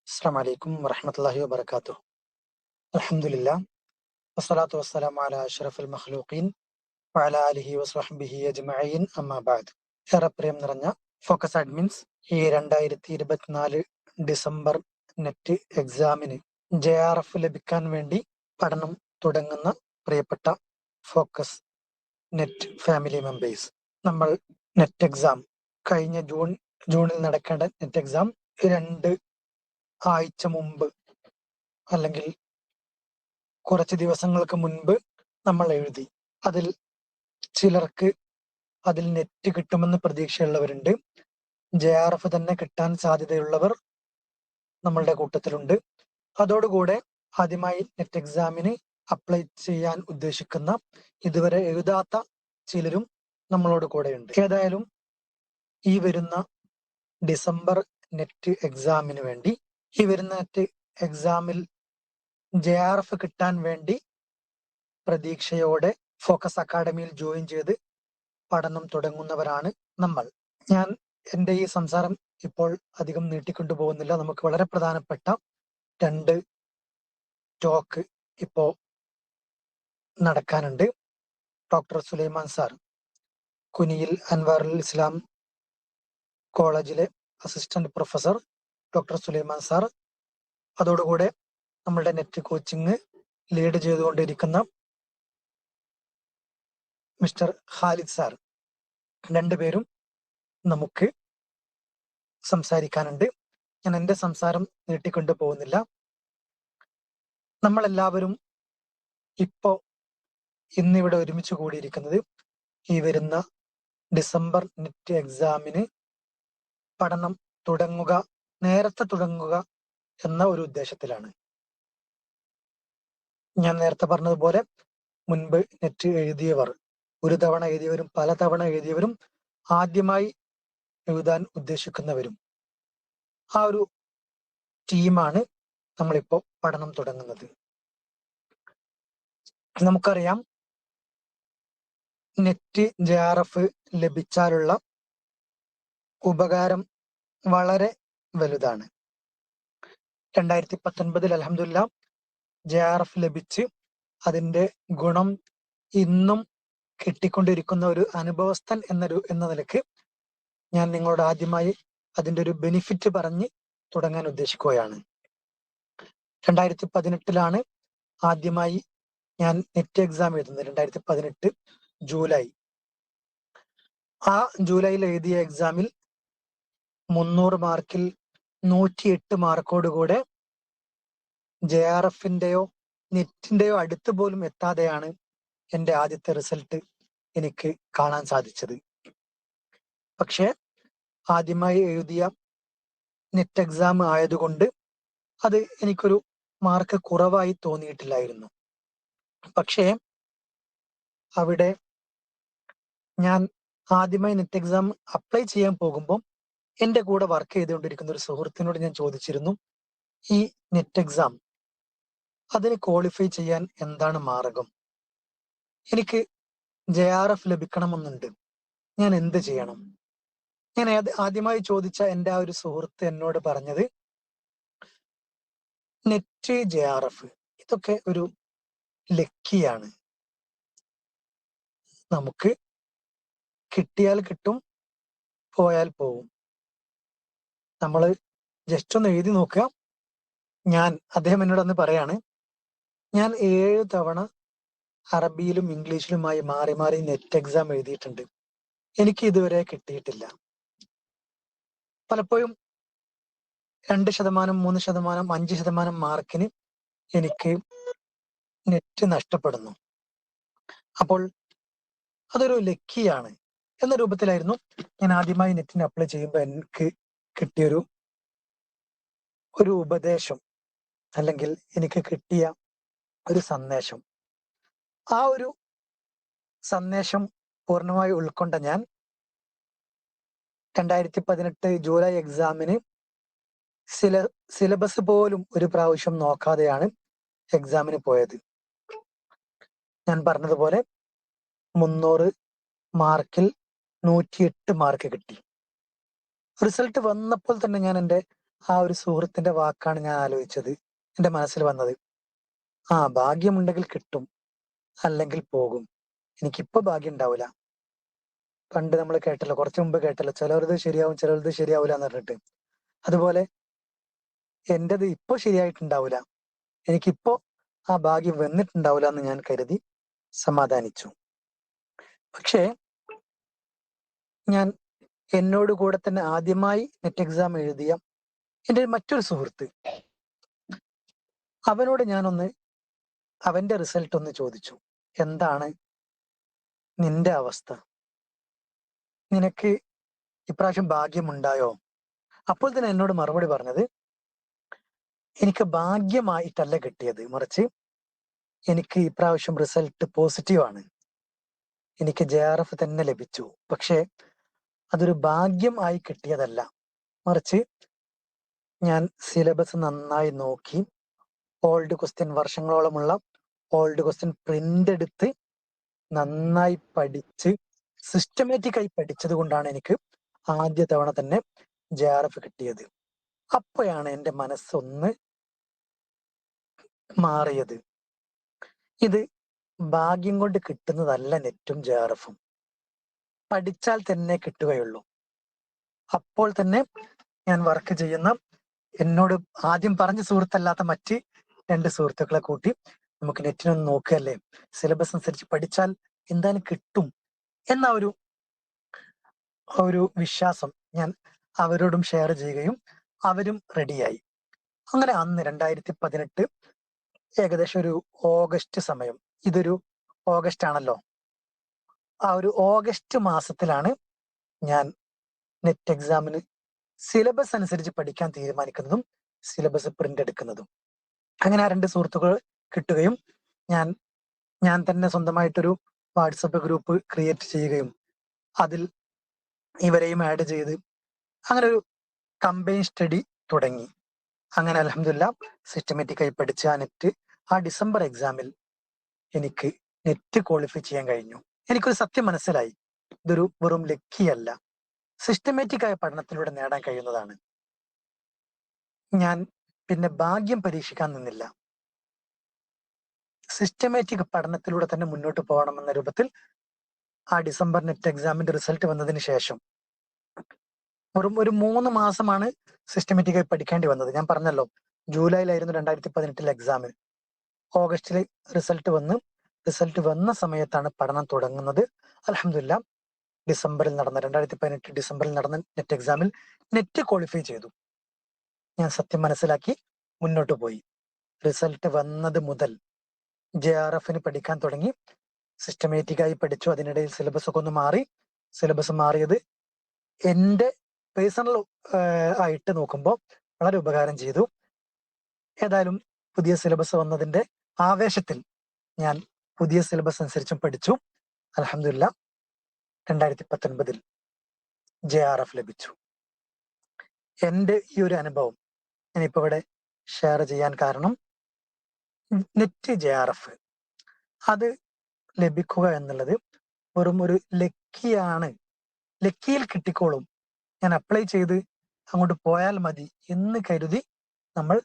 അസ്സലാമു അലൈക്കും വറഹ്മത്തുള്ളാഹി വബറകാതുഹു. അൽഹംദുലില്ലാഹ് വസ്സലാത്തു വസ്സലാമു അലാ അഷ്റഫിൽ മഖ്ലൂഖീൻ വഅലാ ആലിഹി വസ്വഹ്ബിഹി അജ്മഈൻ അമ്മാ ബഅദ്. ഏറെ പ്രിയം നിറഞ്ഞ ഫോക്കസ് അഡ്മിൻസ്, ഈ 2024 ഡിസംബർ നെറ്റ് എക്സാമിന് JRF ലഭിക്കാൻ വേണ്ടി പഠനം തുടങ്ങുന്ന പ്രിയപ്പെട്ട ഫോക്കസ് നെറ്റ് ഫാമിലി മെമ്പേഴ്സ്, നമ്മൾ നെറ്റ് എക്സാം കഴിഞ്ഞ ജൂണിൽ നടക്കേണ്ട നെറ്റ് എക്സാം 2 ആഴ്ച മുമ്പ് അല്ലെങ്കിൽ കുറച്ച് ദിവസങ്ങൾക്ക് മുൻപ് നമ്മൾ എഴുതി. അതിൽ ചിലർക്ക് അതിൽ നെറ്റ് കിട്ടുമെന്ന് പ്രതീക്ഷയുള്ളവരുണ്ട്. JRF തന്നെ കിട്ടാൻ സാധ്യതയുള്ളവർ നമ്മളുടെ കൂട്ടത്തിലുണ്ട്. അതോടുകൂടെ ആദ്യമായി നെറ്റ് എക്സാമിന് അപ്ലൈ ചെയ്യാൻ ഉദ്ദേശിക്കുന്ന, ഇതുവരെ എഴുതാത്ത ചിലരും നമ്മളോട് കൂടെയുണ്ട്. ഏതായാലും ഈ വരുന്ന ഡിസംബർ നെറ്റ് എക്സാമിന് വേണ്ടി, ഈ വരുന്ന നെറ്റ് എക്സാമിൽ JRF കിട്ടാൻ വേണ്ടി പ്രതീക്ഷയോടെ ഫോക്കസ് അക്കാഡമിയിൽ ജോയിൻ ചെയ്ത് പഠനം തുടങ്ങുന്നവരാണ് നമ്മൾ. ഞാൻ എൻ്റെ ഈ സംസാരം ഇപ്പോൾ അധികം നീട്ടിക്കൊണ്ടു പോകുന്നില്ല. നമുക്ക് വളരെ പ്രധാനപ്പെട്ട 2 ടോക്ക് ഇപ്പോ നടക്കാനുണ്ട്. ഡോക്ടർ സുലൈമാൻ സാർ, കുനിയിൽ അൻവാറുൽ ഇസ്ലാം കോളേജിലെ assistant professor doctor Sulaiman sir, അതോടുകൂടെ നമ്മളുടെ നെറ്റ് കോച്ചിങ് ലീഡ് ചെയ്തുകൊണ്ടിരിക്കുന്ന മിസ്റ്റർ ഖാലിദ് സാർ, 2 പേരും നമുക്ക് സംസാരിക്കാനുണ്ട്. ഞാൻ എൻ്റെ സംസാരം നീട്ടിക്കൊണ്ടു പോകുന്നില്ല. നമ്മളെല്ലാവരും ഇന്നിവിടെ ഒരുമിച്ച് കൂടിയിരിക്കുന്നത് ഈ വരുന്ന ഡിസംബർ നെറ്റ് എക്സാമിന് പഠനം നേരത്തെ തുടങ്ങുക എന്ന ഒരു ഉദ്ദേശത്തിലാണ്. ഞാൻ നേരത്തെ പറഞ്ഞതുപോലെ, മുൻപ് നെറ്റ് എഴുതിയവർ, ഒരു തവണ എഴുതിയവരും പല തവണ എഴുതിയവരും ആദ്യമായി എഴുതാൻ ഉദ്ദേശിക്കുന്നവരും, ആ ഒരു ടീമാണ് നമ്മളിപ്പോ പഠനം തുടങ്ങുന്നത്. നമുക്കറിയാം, നെറ്റ് JRF ലഭിച്ചാലുള്ള ഉപകാരം വളരെ വലുതാണ്. 2019 അൽഹംദുലില്ലാഹ് JRF ലഭിച്ച് അതിന്റെ ഗുണം ഇന്നും കിട്ടിക്കൊണ്ടിരിക്കുന്ന ഒരു അനുഭവസ്ഥൻ എന്ന നിലയ്ക്ക് ഞാൻ നിങ്ങളോട് ആദ്യമായി അതിന്റെ ഒരു ബെനിഫിറ്റ് പറഞ്ഞ് തുടങ്ങാൻ ഉദ്ദേശിക്കുകയാണ്. 2018 ആദ്യമായി ഞാൻ നെറ്റ് എക്സാം എഴുതുന്നത്. 2018 ജൂലൈ. ആ ജൂലൈയിൽ എഴുതിയ എക്സാമിൽ 300 മാർക്കിൽ 108 മാർക്കോടുകൂടെ JRFന്റെയോ നെറ്റിന്റെയോ അടുത്ത് പോലും എത്താതെയാണ് എൻ്റെ ആദ്യത്തെ റിസൾട്ട് എനിക്ക് കാണാൻ സാധിച്ചത്. പക്ഷെ ആദ്യമായി എഴുതിയ നെറ്റ് എക്സാം ആയതുകൊണ്ട് അത് എനിക്കൊരു മാർക്ക് കുറവായി തോന്നിയിട്ടില്ലായിരുന്നു. പക്ഷേ അവിടെ ഞാൻ ആദ്യമായി നെറ്റ് എക്സാം അപ്ലൈ ചെയ്യാൻ പോകുമ്പോൾ എൻ്റെ കൂടെ വർക്ക് ചെയ്തുകൊണ്ടിരിക്കുന്ന ഒരു സുഹൃത്തിനോട് ഞാൻ ചോദിച്ചിരുന്നു, ഈ നെറ്റ് എക്സാം അതിന് ക്വാളിഫൈ ചെയ്യാൻ എന്താണ് മാർഗം? എനിക്ക് JRF ലഭിക്കണമെന്നുണ്ട്, ഞാൻ എന്ത് ചെയ്യണം? ഞാൻ ആദ്യമായി ചോദിച്ച എൻ്റെ ആ ഒരു സുഹൃത്ത് എന്നോട് പറഞ്ഞത്, നെറ്റ് JRF ഇതൊക്കെ ഒരു ലക്കിയാണ്. നമുക്ക് കിട്ടിയാൽ കിട്ടും, പോയാൽ പോവും. നമ്മൾ ജസ്റ്റ് ഒന്ന് എഴുതി നോക്കുക. അദ്ദേഹം എന്നോട് അന്ന് പറയാണ്, ഞാൻ 7 തവണ അറബിയിലും ഇംഗ്ലീഷിലുമായി മാറി മാറി നെറ്റ് എക്സാം എഴുതിയിട്ടുണ്ട്, എനിക്ക് ഇതുവരെ കിട്ടിയിട്ടില്ല. പലപ്പോഴും 2%, 3%, 5% മാർക്കിന് എനിക്ക് നെറ്റ് നഷ്ടപ്പെടുന്നു. അപ്പോൾ അതൊരു ലക്കിയാണ് എന്ന രൂപത്തിലായിരുന്നു ഞാൻ ആദ്യമായി നെറ്റിന് അപ്ലൈ ചെയ്യുമ്പോൾ എനിക്ക് കിട്ടിയൊരു ഉപദേശം, അല്ലെങ്കിൽ എനിക്ക് കിട്ടിയ ഒരു സന്ദേശം. ആ ഒരു സന്ദേശം പൂർണ്ണമായി ഉൾക്കൊണ്ട ഞാൻ 2018 ജൂലൈ എക്സാമിന് സിലബസ് പോലും ഒരു പ്രാവശ്യം നോക്കാതെയാണ് എക്സാമിന് പോയത്. ഞാൻ പറഞ്ഞതുപോലെ 300 മാർക്കിൽ 108 മാർക്ക് കിട്ടി. റിസൾട്ട് വന്നപ്പോൾ തന്നെ ഞാൻ എൻ്റെ ആ ഒരു സുഹൃത്തിന്റെ വാക്കാണ് ഞാൻ ആലോചിച്ചത്, എന്റെ മനസ്സിൽ വന്നത്. ഭാഗ്യമുണ്ടെങ്കിൽ കിട്ടും, അല്ലെങ്കിൽ പോകും. എനിക്കിപ്പോ ഭാഗ്യം ഉണ്ടാവില്ല. പണ്ട് നമ്മൾ കേട്ടല്ലോ, കുറച്ചു മുമ്പ് കേട്ടല്ലോ, ചിലവരത് ശരിയാവും ചിലവരത് ശരിയാവില്ല എന്ന് പറഞ്ഞിട്ട്. അതുപോലെ എന്റേത് ഇപ്പൊ ശരിയായിട്ടുണ്ടാവില്ല, എനിക്കിപ്പോ ആ ഭാഗ്യം വന്നിട്ടുണ്ടാവില്ല എന്ന് ഞാൻ കരുതി സമാധാനിച്ചു. പക്ഷേ ഞാൻ എന്നോട് കൂടെ തന്നെ ആദ്യമായി നെറ്റ് എക്സാം എഴുതിയ എന്റെ മറ്റൊരു സുഹൃത്ത്, അവനോട് ഞാനൊന്ന് അവന്റെ റിസൾട്ട് ഒന്ന് ചോദിച്ചു. എന്താണ് നിന്റെ അവസ്ഥ? നിനക്ക് ഇപ്രാവശ്യം ഭാഗ്യമുണ്ടായോ? അപ്പോൾ തന്നെ എന്നോട് മറുപടി പറഞ്ഞത്, എനിക്ക് ഭാഗ്യമായിട്ടല്ല കിട്ടിയത്, മറിച്ച് എനിക്ക് ഇപ്രാവശ്യം റിസൾട്ട് പോസിറ്റീവാണ്, എനിക്ക് JRF തന്നെ ലഭിച്ചു. പക്ഷെ അതൊരു ഭാഗ്യം ആയി കിട്ടിയതല്ല, മറിച്ച് ഞാൻ സിലബസ് നന്നായി നോക്കി, ഓൾഡ് ക്വസ്റ്റ്യൻ, വർഷങ്ങളോളമുള്ള ഓൾഡ് ക്വസ്റ്റ്യൻ പ്രിന്റ് എടുത്ത് നന്നായി പഠിച്ച് സിസ്റ്റമാറ്റിക് ആയി പഠിച്ചത് കൊണ്ടാണ് എനിക്ക് ആദ്യ തവണ തന്നെ JRF കിട്ടിയത്. അപ്പോഴാണ് എന്റെ മനസ്സൊന്ന് മാറിയത്. ഇത് ഭാഗ്യം കൊണ്ട് കിട്ടുന്നതല്ല നെറ്റും JRFും, പഠിച്ചാൽ തന്നെ കിട്ടുകയുള്ളൂ. അപ്പോൾ തന്നെ ഞാൻ വർക്ക് ചെയ്യുന്ന, എന്നോട് ആദ്യം പറഞ്ഞ സുഹൃത്തല്ലാത്ത മറ്റ് 2 സുഹൃത്തുക്കളെ കൂട്ടി നമുക്ക് നെറ്റിനൊന്ന് നോക്കുകയല്ലേ, സിലബസ് അനുസരിച്ച് പഠിച്ചാൽ എന്തായാലും കിട്ടും എന്ന ഒരു വിശ്വാസം ഞാൻ അവരോടും ഷെയർ ചെയ്യുകയും അവരും റെഡിയായി. അങ്ങനെ അന്ന് 2018 ഏകദേശം ഒരു ഓഗസ്റ്റ് സമയം, ഇതൊരു ഓഗസ്റ്റ് ആണല്ലോ, ആ ഒരു ഓഗസ്റ്റ് മാസത്തിലാണ് ഞാൻ നെറ്റ് എക്സാമിന് സിലബസ് അനുസരിച്ച് പഠിക്കാൻ തീരുമാനിക്കുന്നതും സിലബസ് പ്രിന്റ് എടുക്കുന്നതും. അങ്ങനെ ആ 2 സുഹൃത്തുക്കൾ കിട്ടുകയും ഞാൻ തന്നെ സ്വന്തമായിട്ടൊരു വാട്സപ്പ് ഗ്രൂപ്പ് ക്രിയേറ്റ് ചെയ്യുകയും അതിൽ ഇവരെയും ആഡ് ചെയ്ത് അങ്ങനെ ഒരു കമ്പൈൻ സ്റ്റഡി തുടങ്ങി. അങ്ങനെ അൽഹംദുലില്ലാ സിസ്റ്റമാറ്റിക്കായി പഠിച്ച ആ ഡിസംബർ എക്സാമിൽ എനിക്ക് നെറ്റ് ക്വാളിഫൈ ചെയ്യാൻ കഴിഞ്ഞു. എനിക്കൊരു സത്യം മനസ്സിലായി, ഇതൊരു വെറും ലക്കിയല്ല, സിസ്റ്റമാറ്റിക് ആയ പഠനത്തിലൂടെ നേടാൻ കഴിയുന്നതാണ്. ഞാൻ പിന്നെ ഭാഗ്യം പരീക്ഷിക്കാൻ നിന്നില്ല, സിസ്റ്റമാറ്റിക് പഠനത്തിലൂടെ തന്നെ മുന്നോട്ട് പോകണമെന്ന രൂപത്തിൽ ആ ഡിസംബർ നെറ്റ് എക്സാമിന്റെ റിസൾട്ട് വന്നതിന് ശേഷം വെറും ഒരു 3 മാസമാണ് സിസ്റ്റമാറ്റിക്കായി പഠിക്കേണ്ടി വന്നത്. ഞാൻ പറഞ്ഞല്ലോ, ജൂലൈയിലായിരുന്നു 2018 എക്സാമിന്. ഓഗസ്റ്റിൽ റിസൾട്ട് വന്ന സമയത്താണ് പഠനം തുടങ്ങുന്നത്. അൽഹംദുലില്ലാ 2018 ഡിസംബറിൽ നടന്ന നെറ്റ് എക്സാമിൽ നെറ്റ് ക്വാളിഫൈ ചെയ്തു. ഞാൻ സത്യം മനസ്സിലാക്കി മുന്നോട്ട് പോയി. റിസൾട്ട് വന്നത് മുതൽ JRFന് പഠിക്കാൻ തുടങ്ങി, സിസ്റ്റമാറ്റിക്കായി പഠിച്ചു. അതിനിടയിൽ സിലബസ് ഒക്കെ ഒന്ന് മാറി. സിലബസ് മാറിയത് എന്റെ പേഴ്സണൽ ആയിട്ട് നോക്കുമ്പോൾ വളരെ ഉപകാരം ചെയ്തു. ഏതായാലും പുതിയ സിലബസ് വന്നതിന്റെ ആവേശത്തിൽ ഞാൻ പുതിയ സിലബസ് അനുസരിച്ചും പഠിച്ചു. അൽഹംദുലില്ലാ 2019 JRF ലഭിച്ചു. എന്റെ ഈ ഒരു അനുഭവം ഞാനിപ്പോ ഇവിടെ ഷെയർ ചെയ്യാൻ കാരണം, നെറ്റ് JRF അത് ലഭിക്കുക എന്നുള്ളത് വെറും ഒരു ലക്കിയാണ്, ലക്കിയിൽ കിട്ടിക്കോളും, ഞാൻ അപ്ലൈ ചെയ്ത് അങ്ങോട്ട് പോയാൽ മതി എന്ന് കരുതി നമ്മൾ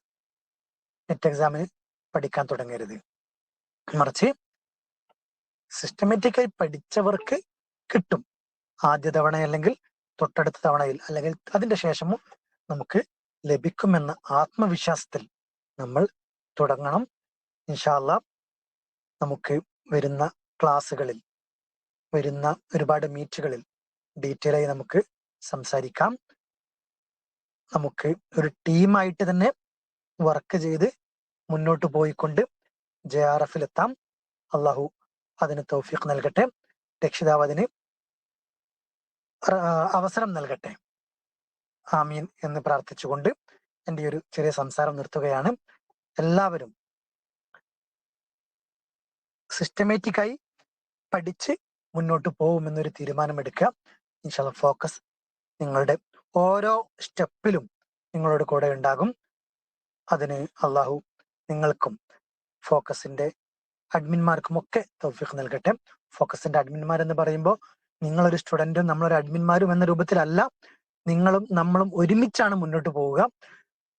നെറ്റ് എക്സാമിന് പഠിക്കാൻ തുടങ്ങരുത്. മറിച്ച് സിസ്റ്റമാറ്റിക്കായി പഠിച്ചവർക്ക് കിട്ടും. ആദ്യ തവണ അല്ലെങ്കിൽ തൊട്ടടുത്ത തവണയിൽ അല്ലെങ്കിൽ അതിന്റെ ശേഷമോ നമുക്ക് ലഭിക്കുമെന്ന ആത്മവിശ്വാസത്തിൽ നമ്മൾ തുടങ്ങണം. ഇൻഷാ അല്ലാഹ് നമുക്ക് വരുന്ന ക്ലാസ്സുകളിൽ, വരുന്ന ഒരുപാട് മീറ്റുകളിൽ ഡീറ്റെയിൽ ആയി നമുക്ക് സംസാരിക്കാം. നമുക്ക് ഒരു ടീമായിട്ട് തന്നെ വർക്ക് ചെയ്ത് മുന്നോട്ട് പോയിക്കൊണ്ട് JRFൽ എത്താം. അള്ളാഹു അതിന് തൗഫീഖ് നൽകട്ടെ, രക്ഷിതാവ് അതിന് അവസരം നൽകട്ടെ. ആമീൻ എന്ന് പ്രാർത്ഥിച്ചുകൊണ്ട് എൻ്റെ ഒരു ചെറിയ സംസാരം നിർത്തുകയാണ്. എല്ലാവരും സിസ്റ്റമാറ്റിക്കായി പഠിച്ച് മുന്നോട്ട് പോകുമെന്നൊരു തീരുമാനമെടുക്കുക. ഇൻഷാ അല്ലാഹ് ഫോക്കസ് നിങ്ങളുടെ ഓരോ സ്റ്റെപ്പിലും നിങ്ങളോട് കൂടെ ഉണ്ടാകും. അതിന് അള്ളാഹു നിങ്ങൾക്കും ഫോക്കസിന്റെ അഡ്മിന്മാർക്കും ഒക്കെ തൗഫീഖ് നൽകട്ടെ. ഫോക്കസിന്റെ അഡ്മിന്മാർ എന്ന് പറയുമ്പോൾ നിങ്ങളൊരു സ്റ്റുഡന്റും നമ്മളൊരു അഡ്മിന്മാരും എന്ന രൂപത്തിലല്ല, നിങ്ങളും നമ്മളും ഒരുമിച്ചാണ് മുന്നോട്ട് പോവുക.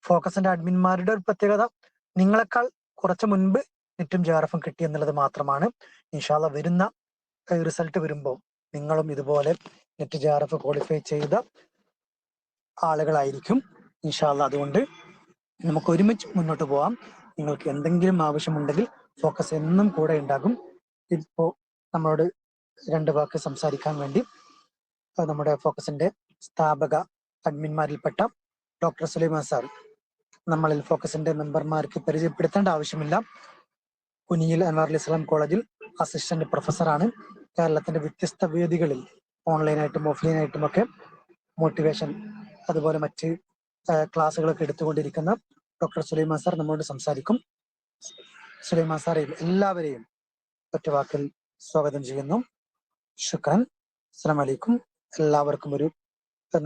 ഫോക്കസിന്റെ അഡ്മിന്മാരുടെ ഒരു പ്രത്യേകത നിങ്ങളെക്കാൾ കുറച്ച് മുൻപ് നെറ്റും JRF കിട്ടി എന്നുള്ളത് മാത്രമാണ്. ഇൻഷാല്ല വരുന്ന റിസൾട്ട് വരുമ്പോൾ നിങ്ങളും ഇതുപോലെ നെറ്റ് JRF ക്വാളിഫൈ ചെയ്ത ആളുകളായിരിക്കും ഇൻഷാല്ല. അതുകൊണ്ട് നമുക്ക് ഒരുമിച്ച് മുന്നോട്ട് പോവാം. നിങ്ങൾക്ക് എന്തെങ്കിലും ആവശ്യമുണ്ടെങ്കിൽ ഫോക്കസ് എന്നും കൂടെ ഉണ്ടാകും. ഇപ്പോ നമ്മളോട് 2 വാക്ക് സംസാരിക്കാൻ വേണ്ടി നമ്മുടെ ഫോക്കസിന്റെ സ്ഥാപക അഡ്മിന്മാരിൽപ്പെട്ട ഡോക്ടർ സുലൈമാൻ സാർ നമ്മളിൽ ഫോക്കസിന്റെ മെമ്പർമാർക്ക് പരിചയപ്പെടുത്തേണ്ട ആവശ്യമില്ല. കുനിയിൽ അൻവാറുൽ ഇസ്ലാം കോളേജിൽ അസിസ്റ്റന്റ് പ്രൊഫസറാണ്. കേരളത്തിന്റെ വ്യത്യസ്ത വേദികളിൽ ഓൺലൈനായിട്ടും ഓഫ്ലൈനായിട്ടും ഒക്കെ മോട്ടിവേഷൻ അതുപോലെ മറ്റ് ക്ലാസ്സുകളൊക്കെ എടുത്തുകൊണ്ടിരിക്കുന്ന ഡോക്ടർ സുലൈമാൻ സാർ നമ്മോട് സംസാരിക്കും. സുലൈമാൻ സാറേയും എല്ലാവരെയും ഒറ്റ വാക്കിൽ സ്വാഗതം ചെയ്യുന്നു. ശുക്രൻ. അസ്സലാമു അലൈക്കും. എല്ലാവർക്കും ഒരു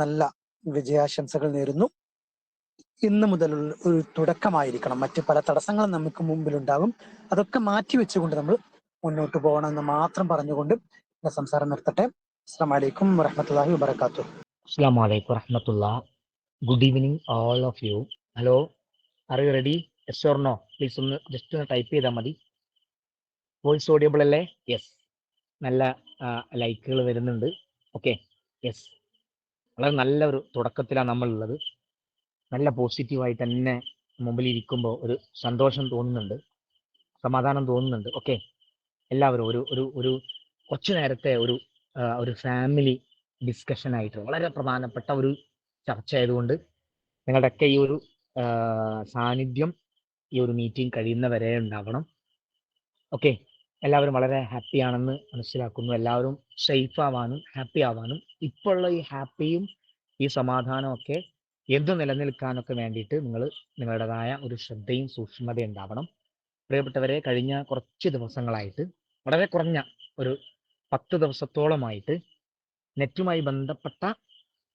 നല്ല വിജയാശംസകൾ നേരുന്നു. ഇന്ന് മുതൽ ഒരു തുടക്കമായിരിക്കണം. മറ്റ് പല തടസ്സങ്ങളും നമുക്ക് മുമ്പിലുണ്ടാകും. അതൊക്കെ മാറ്റി വെച്ചുകൊണ്ട് നമ്മൾ മുന്നോട്ട് പോകണമെന്ന് മാത്രം പറഞ്ഞുകൊണ്ട് എന്റെ സംസാരം നിർത്തട്ടെ. അസ്സലാമു അലൈക്കും വറഹ്മത്തുള്ളാഹി വബറകാതുഹു. Assalamu alaikum warahmatullah. Good evening all of you. Hello, are you ready? Yes or no? Please ഒന്ന് ജസ്റ്റ് ഒന്ന് ടൈപ്പ് ചെയ്താൽ മതി. വോയിസ് ഓഡിയബിൾ അല്ലേ? യെസ്. നല്ല ലൈക്കുകൾ വരുന്നുണ്ട്. Okay, yes. വളരെ നല്ല ഒരു തുടക്കത്തിലാണ് നമ്മളുള്ളത്. നല്ല പോസിറ്റീവായിട്ട് തന്നെ മുമ്പിൽ ഇരിക്കുമ്പോൾ ഒരു സന്തോഷം തോന്നുന്നുണ്ട്, സമാധാനം തോന്നുന്നുണ്ട്. ഓക്കെ, എല്ലാവരും ഒരു ഒരു ഒരു കുറച്ചു നേരത്തെ ഒരു ഫാമിലി ഡിസ്കഷൻ ആയിട്ട് വളരെ പ്രധാനപ്പെട്ട ഒരു ചർച്ച ആയതുകൊണ്ട് നിങ്ങളുടെയൊക്കെ ഈ ഒരു സാന്നിധ്യം ഈ ഒരു മീറ്റിംഗ് കഴിയുന്നവരെ ഉണ്ടാവണം. ഓക്കെ, എല്ലാവരും വളരെ ഹാപ്പി ആണെന്ന് മനസ്സിലാക്കുന്നു. എല്ലാവരും സേഫ് ആവാനും ഹാപ്പി ആവാനും ഇപ്പോഴുള്ള ഈ ഹാപ്പിയും ഈ സമാധാനവും ഒക്കെ എന്ത് നിലനിൽക്കാനൊക്കെ വേണ്ടിയിട്ട് നിങ്ങളുടേതായ ഒരു ശ്രദ്ധയും സൂക്ഷ്മതയും ഉണ്ടാവണം. പ്രിയപ്പെട്ടവരെ, കഴിഞ്ഞ കുറച്ച് ദിവസങ്ങളായിട്ട് വളരെ കുറഞ്ഞ ഒരു 10 ദിവസത്തോളമായിട്ട് നെറ്റുമായി ബന്ധപ്പെട്ട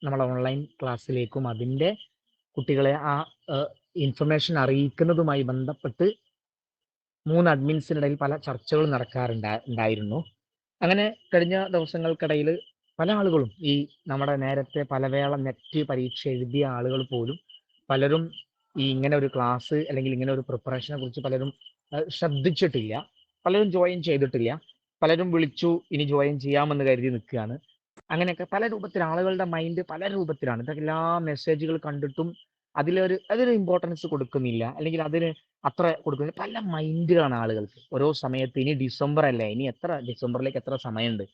നമ്മളെ ഓൺലൈൻ ക്ലാസ്സിലേക്കും അതിൻ്റെ കുട്ടികളെ ആ ഇൻഫർമേഷൻ അറിയിക്കുന്നതുമായി ബന്ധപ്പെട്ട് 3 അഡ്മിൻസിനിടയിൽ പല ചർച്ചകൾ നടക്കാറുണ്ടായിരുന്നു. അങ്ങനെ കഴിഞ്ഞ ദിവസങ്ങൾക്കിടയിൽ പല ആളുകളും ഈ നമ്മുടെ നേരത്തെ പലവേള നെറ്റ് പരീക്ഷ എഴുതിയ ആളുകൾ പോലും പലരും ഈ ഇങ്ങനെ ഒരു ക്ലാസ് അല്ലെങ്കിൽ ഇങ്ങനെ ഒരു പ്രിപ്പറേഷനെ കുറിച്ച് പലരും ശ്രദ്ധിച്ചിട്ടില്ല, പലരും ജോയിൻ ചെയ്തിട്ടില്ല, പലരും വിളിച്ചു ഇനി ജോയിൻ ചെയ്യാമെന്ന് കരുതി നിൽക്കുകയാണ്. അങ്ങനെയൊക്കെ പല രൂപത്തിൽ ആളുകളുടെ മൈൻഡ് പല രൂപത്തിലാണ്. ഇതൊക്കെ എല്ലാ മെസ്സേജുകൾ കണ്ടിട്ടും അതിന് ഇമ്പോർട്ടൻസ് കൊടുക്കുന്നില്ല, അല്ലെങ്കിൽ അതിന് അത്ര കൊടുക്കുന്നില്ല. പല മൈൻഡുകളാണ് ആളുകൾക്ക് ഓരോ സമയത്ത്. ഇനി ഡിസംബർ അല്ലേ, ഇനി ഡിസംബറിലേക്ക് എത്ര സമയമുണ്ട്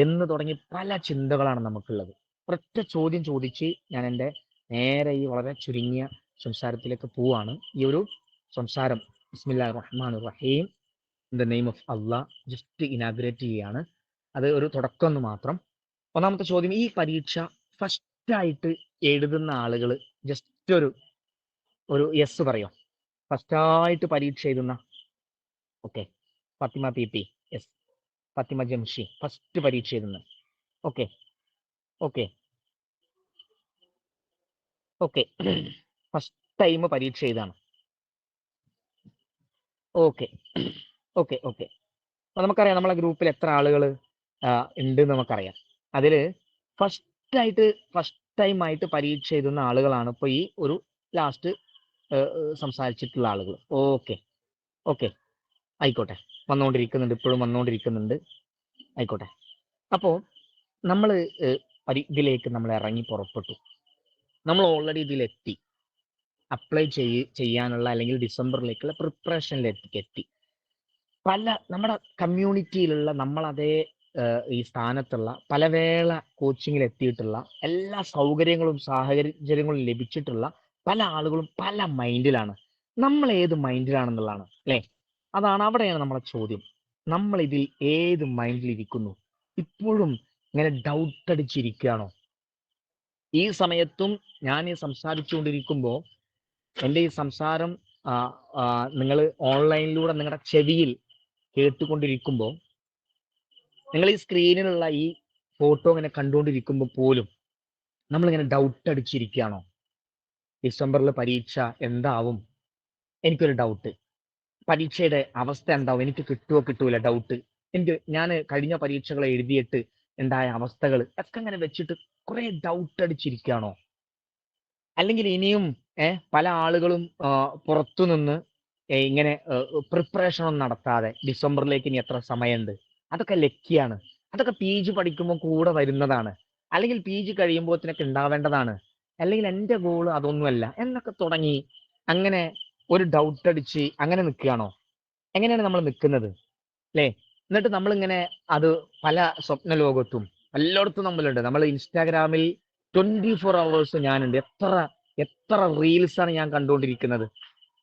എന്ന് തുടങ്ങി പല ചിന്തകളാണ് നമുക്കുള്ളത്. ഒരൊറ്റ ചോദ്യം ചോദിച്ച് ഞാൻ എൻ്റെ നേരെ ഈ വളരെ ചുരുങ്ങിയ സംസാരത്തിലേക്ക് പോവാണ്. ഈ ഒരു സംസാരം ബിസ്മില്ലാഹിർ റഹ്മാനിർ റഹീം, in the name of Allah, just inaugurate ചെയ്യുകയാണ്. അത് ഒരു തുടക്കം എന്ന് മാത്രം. ഒന്നാമത്തെ ചോദ്യം, ഈ പരീക്ഷ ഫസ്റ്റായിട്ട് എഴുതുന്ന ആളുകൾ ജസ്റ്റ് ഒരു യെസ് പറയോ? ഫസ്റ്റായിട്ട് പരീക്ഷ എഴുതുന്ന. Okay, Fathima PP, yes. Fathima Jamshi, first പരീക്ഷ എഴുതുന്ന. Okay okay okay first time പരീക്ഷ എഴുതാണ്. ഓക്കെ ഓക്കെ ഓക്കെ അപ്പൊ നമുക്കറിയാം നമ്മളെ ഗ്രൂപ്പിൽ എത്ര ആളുകൾ ഉണ്ട് എന്ന് നമുക്കറിയാം. അതിൽ ഫസ്റ്റ് ടൈം ആയിട്ട് പരീക്ഷ എഴുതുന്ന ആളുകളാണ് ഇപ്പൊ ഈ ഒരു ലാസ്റ്റ് സംസാരിച്ചിട്ടുള്ള ആളുകൾ. ഓക്കെ ഓക്കെ ആയിക്കോട്ടെ, വന്നുകൊണ്ടിരിക്കുന്നുണ്ട്, ഇപ്പോഴും വന്നുകൊണ്ടിരിക്കുന്നുണ്ട്. ആയിക്കോട്ടെ. അപ്പോൾ നമ്മൾ ഇതിലേക്ക് നമ്മൾ ഇറങ്ങി പുറപ്പെട്ടു. നമ്മൾ ഓൾറെഡി ഇതിലെത്തി, അപ്ലൈ ചെയ്യാനുള്ള അല്ലെങ്കിൽ ഡിസംബറിലേക്കുള്ള പ്രിപ്പറേഷനിലേക്ക് എത്തി. പല നമ്മുടെ കമ്മ്യൂണിറ്റിയിലുള്ള നമ്മളതേ ഈ സ്ഥാനത്തുള്ള പലവേള കോച്ചിങ്ങിൽ എത്തിയിട്ടുള്ള എല്ലാ സൗകര്യങ്ങളും സാഹചര്യങ്ങളും ലഭിച്ചിട്ടുള്ള പല ആളുകളും പല മൈൻഡിലാണ്. നമ്മൾ ഏത് മൈൻഡിലാണെന്നുള്ളതാണ് അല്ലേ? അവിടെയാണ് നമ്മളെ ചോദ്യം. നമ്മൾ ഇതിൽ ഏത് മൈൻഡിലിരിക്കുന്നു? ഇപ്പോഴും ഇങ്ങനെ ഡൗട്ട് അടിച്ചിരിക്കുകയാണോ? ഈ സമയത്തും ഞാൻ ഈ സംസാരിച്ചുകൊണ്ടിരിക്കുമ്പോൾ എൻ്റെ ഈ സംസാരം നിങ്ങൾ ഓൺലൈനിലൂടെ നിങ്ങളുടെ ചെവിയിൽ കേട്ടുകൊണ്ടിരിക്കുമ്പോൾ, നിങ്ങൾ ഈ സ്ക്രീനിലുള്ള ഈ ഫോട്ടോ ഇങ്ങനെ കണ്ടുകൊണ്ടിരിക്കുമ്പോൾ പോലും നമ്മളിങ്ങനെ ഡൗട്ട് അടിച്ചിരിക്കുകയാണോ? ഡിസംബറിൽ പരീക്ഷ എന്താവും? എനിക്കൊരു ഡൗട്ട്. പരീക്ഷയുടെ അവസ്ഥ എന്താവും? എനിക്ക് കിട്ടുമോ കിട്ടൂല ഡൗട്ട്. ഞാൻ കഴിഞ്ഞ പരീക്ഷകൾ എഴുതിയിട്ട് ഉണ്ടായ അവസ്ഥകൾ ഒക്കെ ഇങ്ങനെ വെച്ചിട്ട് കുറെ ഡൗട്ട് അടിച്ചിരിക്കുകയാണോ? അല്ലെങ്കിൽ ഇനിയും പല ആളുകളും പുറത്തുനിന്ന് ഇങ്ങനെ പ്രിപ്പറേഷൻ ഒന്നും നടത്താതെ ഡിസംബറിലേക്ക് ഇനി എത്ര സമയമുണ്ട്, അതൊക്കെ ലക്കിയാണ്. അതൊക്കെ പി ജി പഠിക്കുമ്പോൾ കൂടെ വരുന്നതാണ്, അല്ലെങ്കിൽ പി ജി കഴിയുമ്പോഴത്തേനൊക്കെ ഉണ്ടാവേണ്ടതാണ്, അല്ലെങ്കിൽ എൻ്റെ ഗോള് അതൊന്നുമല്ല എന്നൊക്കെ തുടങ്ങി അങ്ങനെ ഒരു ഡൗട്ട് അടിച്ച് അങ്ങനെ നിൽക്കുകയാണോ? എങ്ങനെയാണ് നമ്മൾ നിൽക്കുന്നത് അല്ലേ? എന്നിട്ട് നമ്മളിങ്ങനെ അത് പല സ്വപ്ന ലോകത്തും എല്ലായിടത്തും നമ്മളുണ്ട്. നമ്മൾ ഇൻസ്റ്റാഗ്രാമിൽ 24 hours ഞാനുണ്ട്. എത്ര എത്ര റീൽസ് ആണ് ഞാൻ കണ്ടുകൊണ്ടിരിക്കുന്നത്.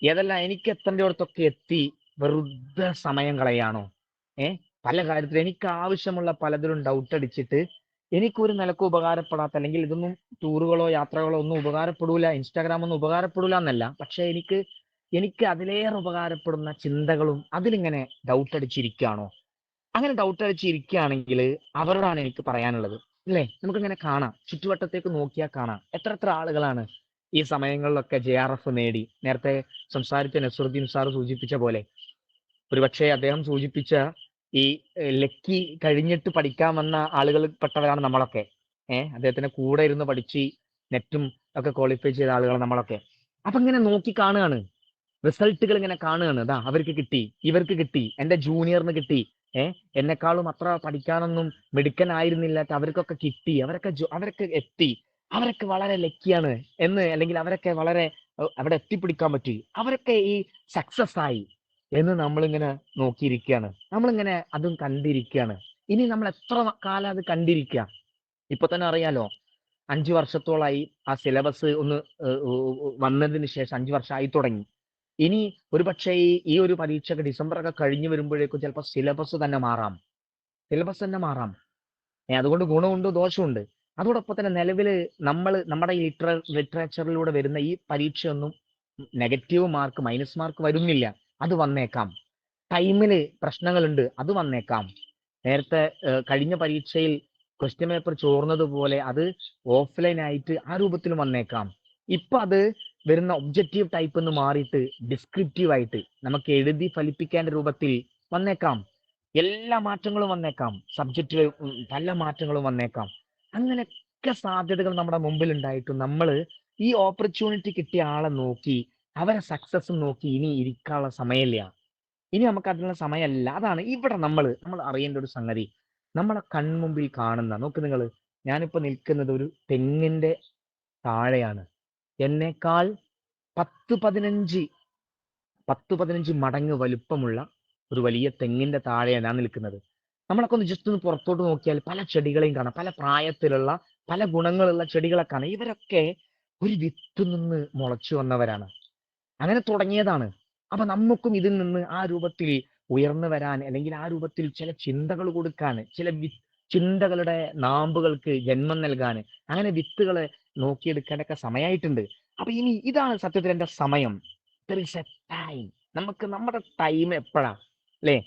ഏതെല്ലാം എനിക്ക് എത്തേണ്ടിടത്തൊക്കെ എത്തി വെറുതെ സമയം കളയാണോ? പല കാര്യത്തിൽ എനിക്ക് ആവശ്യമുള്ള പലതിലും ഡൗട്ട് അടിച്ചിട്ട് എനിക്കൊരു നിലക്കും ഉപകാരപ്പെടാത്ത, അല്ലെങ്കിൽ ഇതൊന്നും ടൂറുകളോ യാത്രകളോ ഒന്നും ഉപകാരപ്പെടൂല, ഇൻസ്റ്റാഗ്രാം ഒന്നും ഉപകാരപ്പെടൂല എന്നല്ല, പക്ഷെ എനിക്ക് അതിലേറെ ഉപകാരപ്പെടുന്ന ചിന്തകളും അതിലിങ്ങനെ ഡൗട്ട് അടിച്ചിരിക്കുകയാണോ? അങ്ങനെ ഡൗട്ട് അടിച്ചിരിക്കുകയാണെങ്കിൽ അവരോടാണ് എനിക്ക് പറയാനുള്ളത്, അല്ലേ? നമുക്കിങ്ങനെ കാണാം, ചുറ്റുവട്ടത്തേക്ക് നോക്കിയാൽ കാണാം എത്ര ആളുകളാണ് ഈ സമയങ്ങളിലൊക്കെ JRF നേടി. നേരത്തെ സംസാരിച്ച നസറുദ്ദീൻ സാർ സൂചിപ്പിച്ച പോലെ, ഒരുപക്ഷെ അദ്ദേഹം സൂചിപ്പിച്ച ഈ ലക്കി കഴിഞ്ഞിട്ട് പഠിക്കാൻ വന്ന ആളുകളിൽ പെട്ടവരാണ് നമ്മളൊക്കെ. അദ്ദേഹത്തിന്റെ കൂടെ ഇരുന്ന് പഠിച്ച് നെറ്റും ഒക്കെ ക്വാളിഫൈ ചെയ്ത ആളുകൾ നമ്മളൊക്കെ. അപ്പൊ ഇങ്ങനെ നോക്കി കാണുകയാണ്, റിസൾട്ടുകൾ ഇങ്ങനെ കാണുകയാണ്. ദാ അവർക്ക് കിട്ടി, ഇവർക്ക് കിട്ടി, എന്റെ ജൂനിയറിന് കിട്ടി, എന്നെക്കാളും അത്ര പഠിക്കാനൊന്നും മിടുക്കനായിരുന്നില്ല, അവർക്കൊക്കെ കിട്ടി, അവരൊക്കെ എത്തി, അവരൊക്കെ വളരെ ലക്കിയാണ് എന്ന്, അല്ലെങ്കിൽ അവരൊക്കെ വളരെ അവിടെ എത്തിപ്പിടിക്കാൻ പറ്റി, അവരൊക്കെ ഈ സക്സസ് ആയി എന്ന് നമ്മളിങ്ങനെ നോക്കിയിരിക്കുകയാണ്, നമ്മളിങ്ങനെ അതും കണ്ടിരിക്കുകയാണ്. ഇനി നമ്മൾ എത്ര കാലം അത് കണ്ടിരിക്കുക? ഇപ്പൊ തന്നെ അറിയാലോ, 5 വർഷത്തോളായി ആ സിലബസ് ഒന്ന് വന്നതിന് ശേഷം 5 വർഷമായി തുടങ്ങി. ഇനി ഒരുപക്ഷെ ഈ ഒരു പരീക്ഷയൊക്കെ ഡിസംബർ ഒക്കെ കഴിഞ്ഞു വരുമ്പോഴേക്കും ചിലപ്പോൾ സിലബസ് തന്നെ മാറാം. അതുകൊണ്ട് ഗുണമുണ്ട് ദോഷമുണ്ട്. അതോടൊപ്പം തന്നെ നിലവിൽ നമ്മുടെ ലിറ്ററേച്ചറിലൂടെ വരുന്ന ഈ പരീക്ഷയൊന്നും നെഗറ്റീവ് മാർക്ക്, മൈനസ് മാർക്ക് വരുന്നില്ല. അത് വന്നേക്കാം. ടൈമില് പ്രശ്നങ്ങളുണ്ട്, അത് വന്നേക്കാം. നേരത്തെ കഴിഞ്ഞ പരീക്ഷയിൽ ക്വസ്റ്റ്യൻ പേപ്പർ ചോർന്നതുപോലെ അത് ഓഫ്ലൈൻ ആയിട്ട് ആ രൂപത്തിൽ വന്നേക്കാം. ഇപ്പൊ അത് വരുന്ന ഒബ്ജക്റ്റീവ് ടൈപ്പ് എന്ന് മാറിയിട്ട് ഡിസ്ക്രിപ്റ്റീവ് ആയിട്ട് നമുക്ക് എഴുതി ഫലിപ്പിക്കേണ്ട രൂപത്തിൽ വന്നേക്കാം. എല്ലാ മാറ്റങ്ങളും വന്നേക്കാം. സബ്ജക്റ്റിൽ പല മാറ്റങ്ങളും വന്നേക്കാം. അങ്ങനെയൊക്കെ സാധ്യതകൾ നമ്മുടെ മുമ്പിൽ ഉണ്ടായിട്ടും നമ്മൾ ഈ ഓപ്പർച്യൂണിറ്റി കിട്ടിയ ആളെ നോക്കി, അവരെ സക്സസ് നോക്കി ഇനി ഇരിക്കാനുള്ള സമയമില്ല. ഇനി നമുക്ക് അതിനുള്ള സമയമല്ല. അതാണ് ഇവിടെ നമ്മൾ അറിയേണ്ട ഒരു സംഗതി. നമ്മളെ കൺമുമ്പിൽ കാണുന്ന, നോക്ക് നിങ്ങൾ, ഞാനിപ്പോ നിൽക്കുന്നത് ഒരു തെങ്ങിന്റെ താഴെയാണ്. എന്നേക്കാൾ 10-15 മടങ്ങ് വലുപ്പമുള്ള ഒരു വലിയ തെങ്ങിന്റെ താഴെയാണ് ഞാൻ നിൽക്കുന്നത്. നമ്മളൊക്കെ ഒന്ന് ജസ്റ്റ് ഒന്ന് പുറത്തോട്ട് നോക്കിയാൽ പല ചെടികളെയും കാണാം, പല പ്രായത്തിലുള്ള പല ഗുണങ്ങളുള്ള ചെടികളെ കാണാം. ഇവരൊക്കെ ഒരു വിത്ത് നിന്ന് മുളച്ചു വന്നവരാണ്, അങ്ങനെ തുടങ്ങിയതാണ്. അപ്പൊ നമുക്കും ഇതിൽ നിന്ന് ആ രൂപത്തിൽ ഉയർന്നു വരാൻ, അല്ലെങ്കിൽ ആ രൂപത്തിൽ ചില ചിന്തകൾ കൊടുക്കാൻ, ചില ചിന്തകളുടെ നാമ്പുകൾക്ക് ജന്മം നൽകാൻ, അങ്ങനെ വിത്തുകളെ നോക്കിയെടുക്കാനൊക്കെ സമയമായിട്ടുണ്ട്. അപ്പൊ ഇനി ഇതാണ് സത്യത്തിൽ എന്റെ സമയം. ടൈം. നമുക്ക് നമ്മുടെ ടൈം എപ്പോഴാ, അല്ലേ?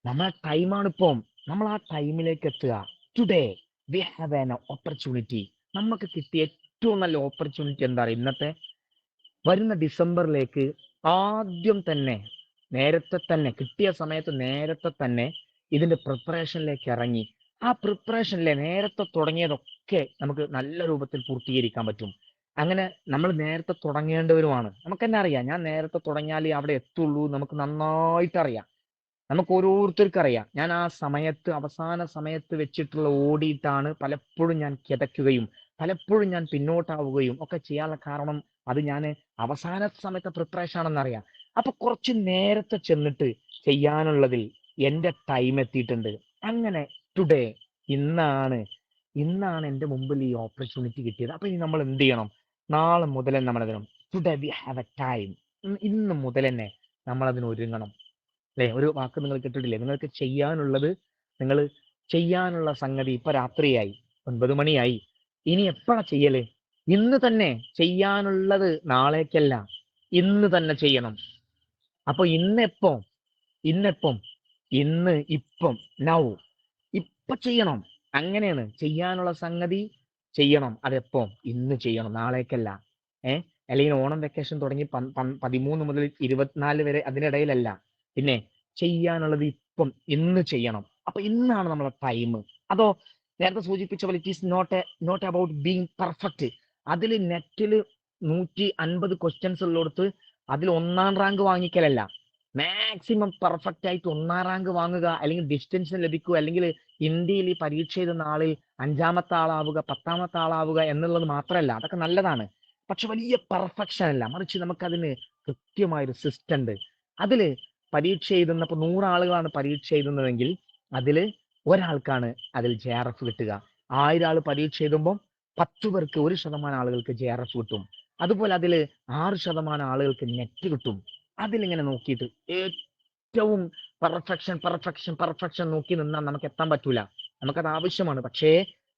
നമ്മളെ ടൈമാണ് ഇപ്പം. നമ്മൾ ആ ടൈമിലേക്ക് എത്തുക. Today we have an opportunity. നമുക്ക് കിട്ടിയ ഏറ്റവും നല്ല ഓപ്പർച്യൂണിറ്റി എന്താ പറയുക? ഇന്നത്തെ വരുന്ന ഡിസംബറിലേക്ക് ആദ്യം തന്നെ, നേരത്തെ തന്നെ, കിട്ടിയ സമയത്ത് നേരത്തെ തന്നെ ഇതിന്റെ പ്രിപ്പറേഷനിലേക്ക് ഇറങ്ങി, ആ പ്രിപ്പറേഷനിലെ നേരത്തെ തുടങ്ങിയതൊക്കെ നമുക്ക് നല്ല രൂപത്തിൽ പൂർത്തീകരിക്കാൻ പറ്റും. അങ്ങനെ നമ്മൾ നേരത്തെ തുടങ്ങേണ്ടവരുമാണ്. നമുക്ക് തന്നെ അറിയാം, ഞാൻ നേരത്തെ തുടങ്ങിയാലേ അവിടെ എത്തുള്ളൂ, നമുക്ക് നന്നായിട്ട് അറിയാം. നമുക്ക് ഓരോരുത്തർക്കും അറിയാം. ഞാൻ ആ സമയത്ത്, അവസാന സമയത്ത് വെച്ചിട്ടുള്ള ഓടിയിട്ടാണ് പലപ്പോഴും ഞാൻ കിതയ്ക്കുകയും പലപ്പോഴും ഞാൻ പിന്നോട്ടാവുകയും ഒക്കെ ചെയ്യാനുള്ള കാരണം അത് ഞാൻ അവസാന സമയത്തെ പ്രിപ്പറേഷൻ ആണെന്നറിയാം. അപ്പൊ കുറച്ച് നേരത്തെ ചെന്നിട്ട് ചെയ്യാനുള്ളതിൽ എന്റെ ടൈം എത്തിയിട്ടുണ്ട്. അങ്ങനെ ടുഡേ, ഇന്നാണ് എന്റെ മുമ്പിൽ ഈ ഓപ്പർച്യൂണിറ്റി കിട്ടിയത്. അപ്പൊ ഇനി നമ്മൾ എന്ത് ചെയ്യണം? നാളെ മുതൽ നമ്മൾ അതിനും, today we have A time, ഇന്ന് മുതൽ തന്നെ നമ്മൾ അതിന് ഒരുങ്ങണം. അല്ലെ? ഒരു വാക്ക് നിങ്ങൾ കേട്ടിട്ടില്ലേ? നിങ്ങൾക്ക് ചെയ്യാനുള്ള സംഗതി ഇപ്പൊ രാത്രിയായി, 9 മണിയായി. ഇനി എപ്പോഴാ ചെയ്യല്? ഇന്ന് തന്നെ. ചെയ്യാനുള്ളത് നാളേക്കല്ല, ഇന്ന് തന്നെ ചെയ്യണം. അപ്പൊ ഇന്നെപ്പം? ഇപ്പം, നൗ, ഇപ്പൊ ചെയ്യണം. അങ്ങനെയാണ് ചെയ്യാനുള്ള സംഗതി. ചെയ്യണം. അതെപ്പോ? ഇന്ന് ചെയ്യണം, നാളേക്കല്ല. അല്ലെങ്കിൽ ഓണം വെക്കേഷൻ തുടങ്ങി 13 മുതൽ 24 വരെ അതിനിടയിലല്ല. പിന്നെ ചെയ്യാനുള്ളത് ഇപ്പം, ഇന്ന് ചെയ്യണം. അപ്പൊ ഇന്നാണ് നമ്മളെ ടൈം. അതോ നേരത്തെ സൂചിപ്പിച്ച പോലെ it is not about being perfect. അതിൽ നെറ്റിൽ 150 ക്വസ്റ്റ്യൻസ് ഉള്ളിടത്ത് അതിൽ 1ാം റാങ്ക് വാങ്ങിക്കലല്ല, മാക്സിമം പെർഫെക്റ്റ് ആയിട്ട് 1ാം റാങ്ക് വാങ്ങുക, അല്ലെങ്കിൽ ഡിസ്റ്റിങ്ഷൻ ലഭിക്കുക, അല്ലെങ്കിൽ ഇന്ത്യയിൽ ഈ പരീക്ഷ എഴുതുന്ന ആളിൽ 5ാമത്തെ ആളാവുക, 10ാമത്തെ ആളാവുക എന്നുള്ളത് മാത്രമല്ല, അതൊക്കെ നല്ലതാണ്. പക്ഷെ വലിയ പെർഫെക്ഷൻ അല്ല, മറിച്ച് നമുക്കതിന് കൃത്യമായൊരു സിസ്റ്റം ഉണ്ട്. അതില് പരീക്ഷ എഴുതുന്ന, ഇപ്പൊ 100 ആളുകളാണ് പരീക്ഷ എഴുതുന്നതെങ്കിൽ അതിൽ ഒരാൾക്കാണ് അതിൽ JRF കിട്ടുക. 1000 ആൾ പരീക്ഷ എഴുതുമ്പോൾ 10 പേർക്ക്, 1% ആളുകൾക്ക് JRF കിട്ടും. അതുപോലെ അതിൽ 6% ആളുകൾക്ക് നെറ്റ് കിട്ടും. അതിലിങ്ങനെ നോക്കിയിട്ട് ഏറ്റവും പെർഫെക്ഷൻ നോക്കി നിന്നാൽ നമുക്ക് എത്താൻ പറ്റൂല. നമുക്കത് ആവശ്യമാണ്. പക്ഷേ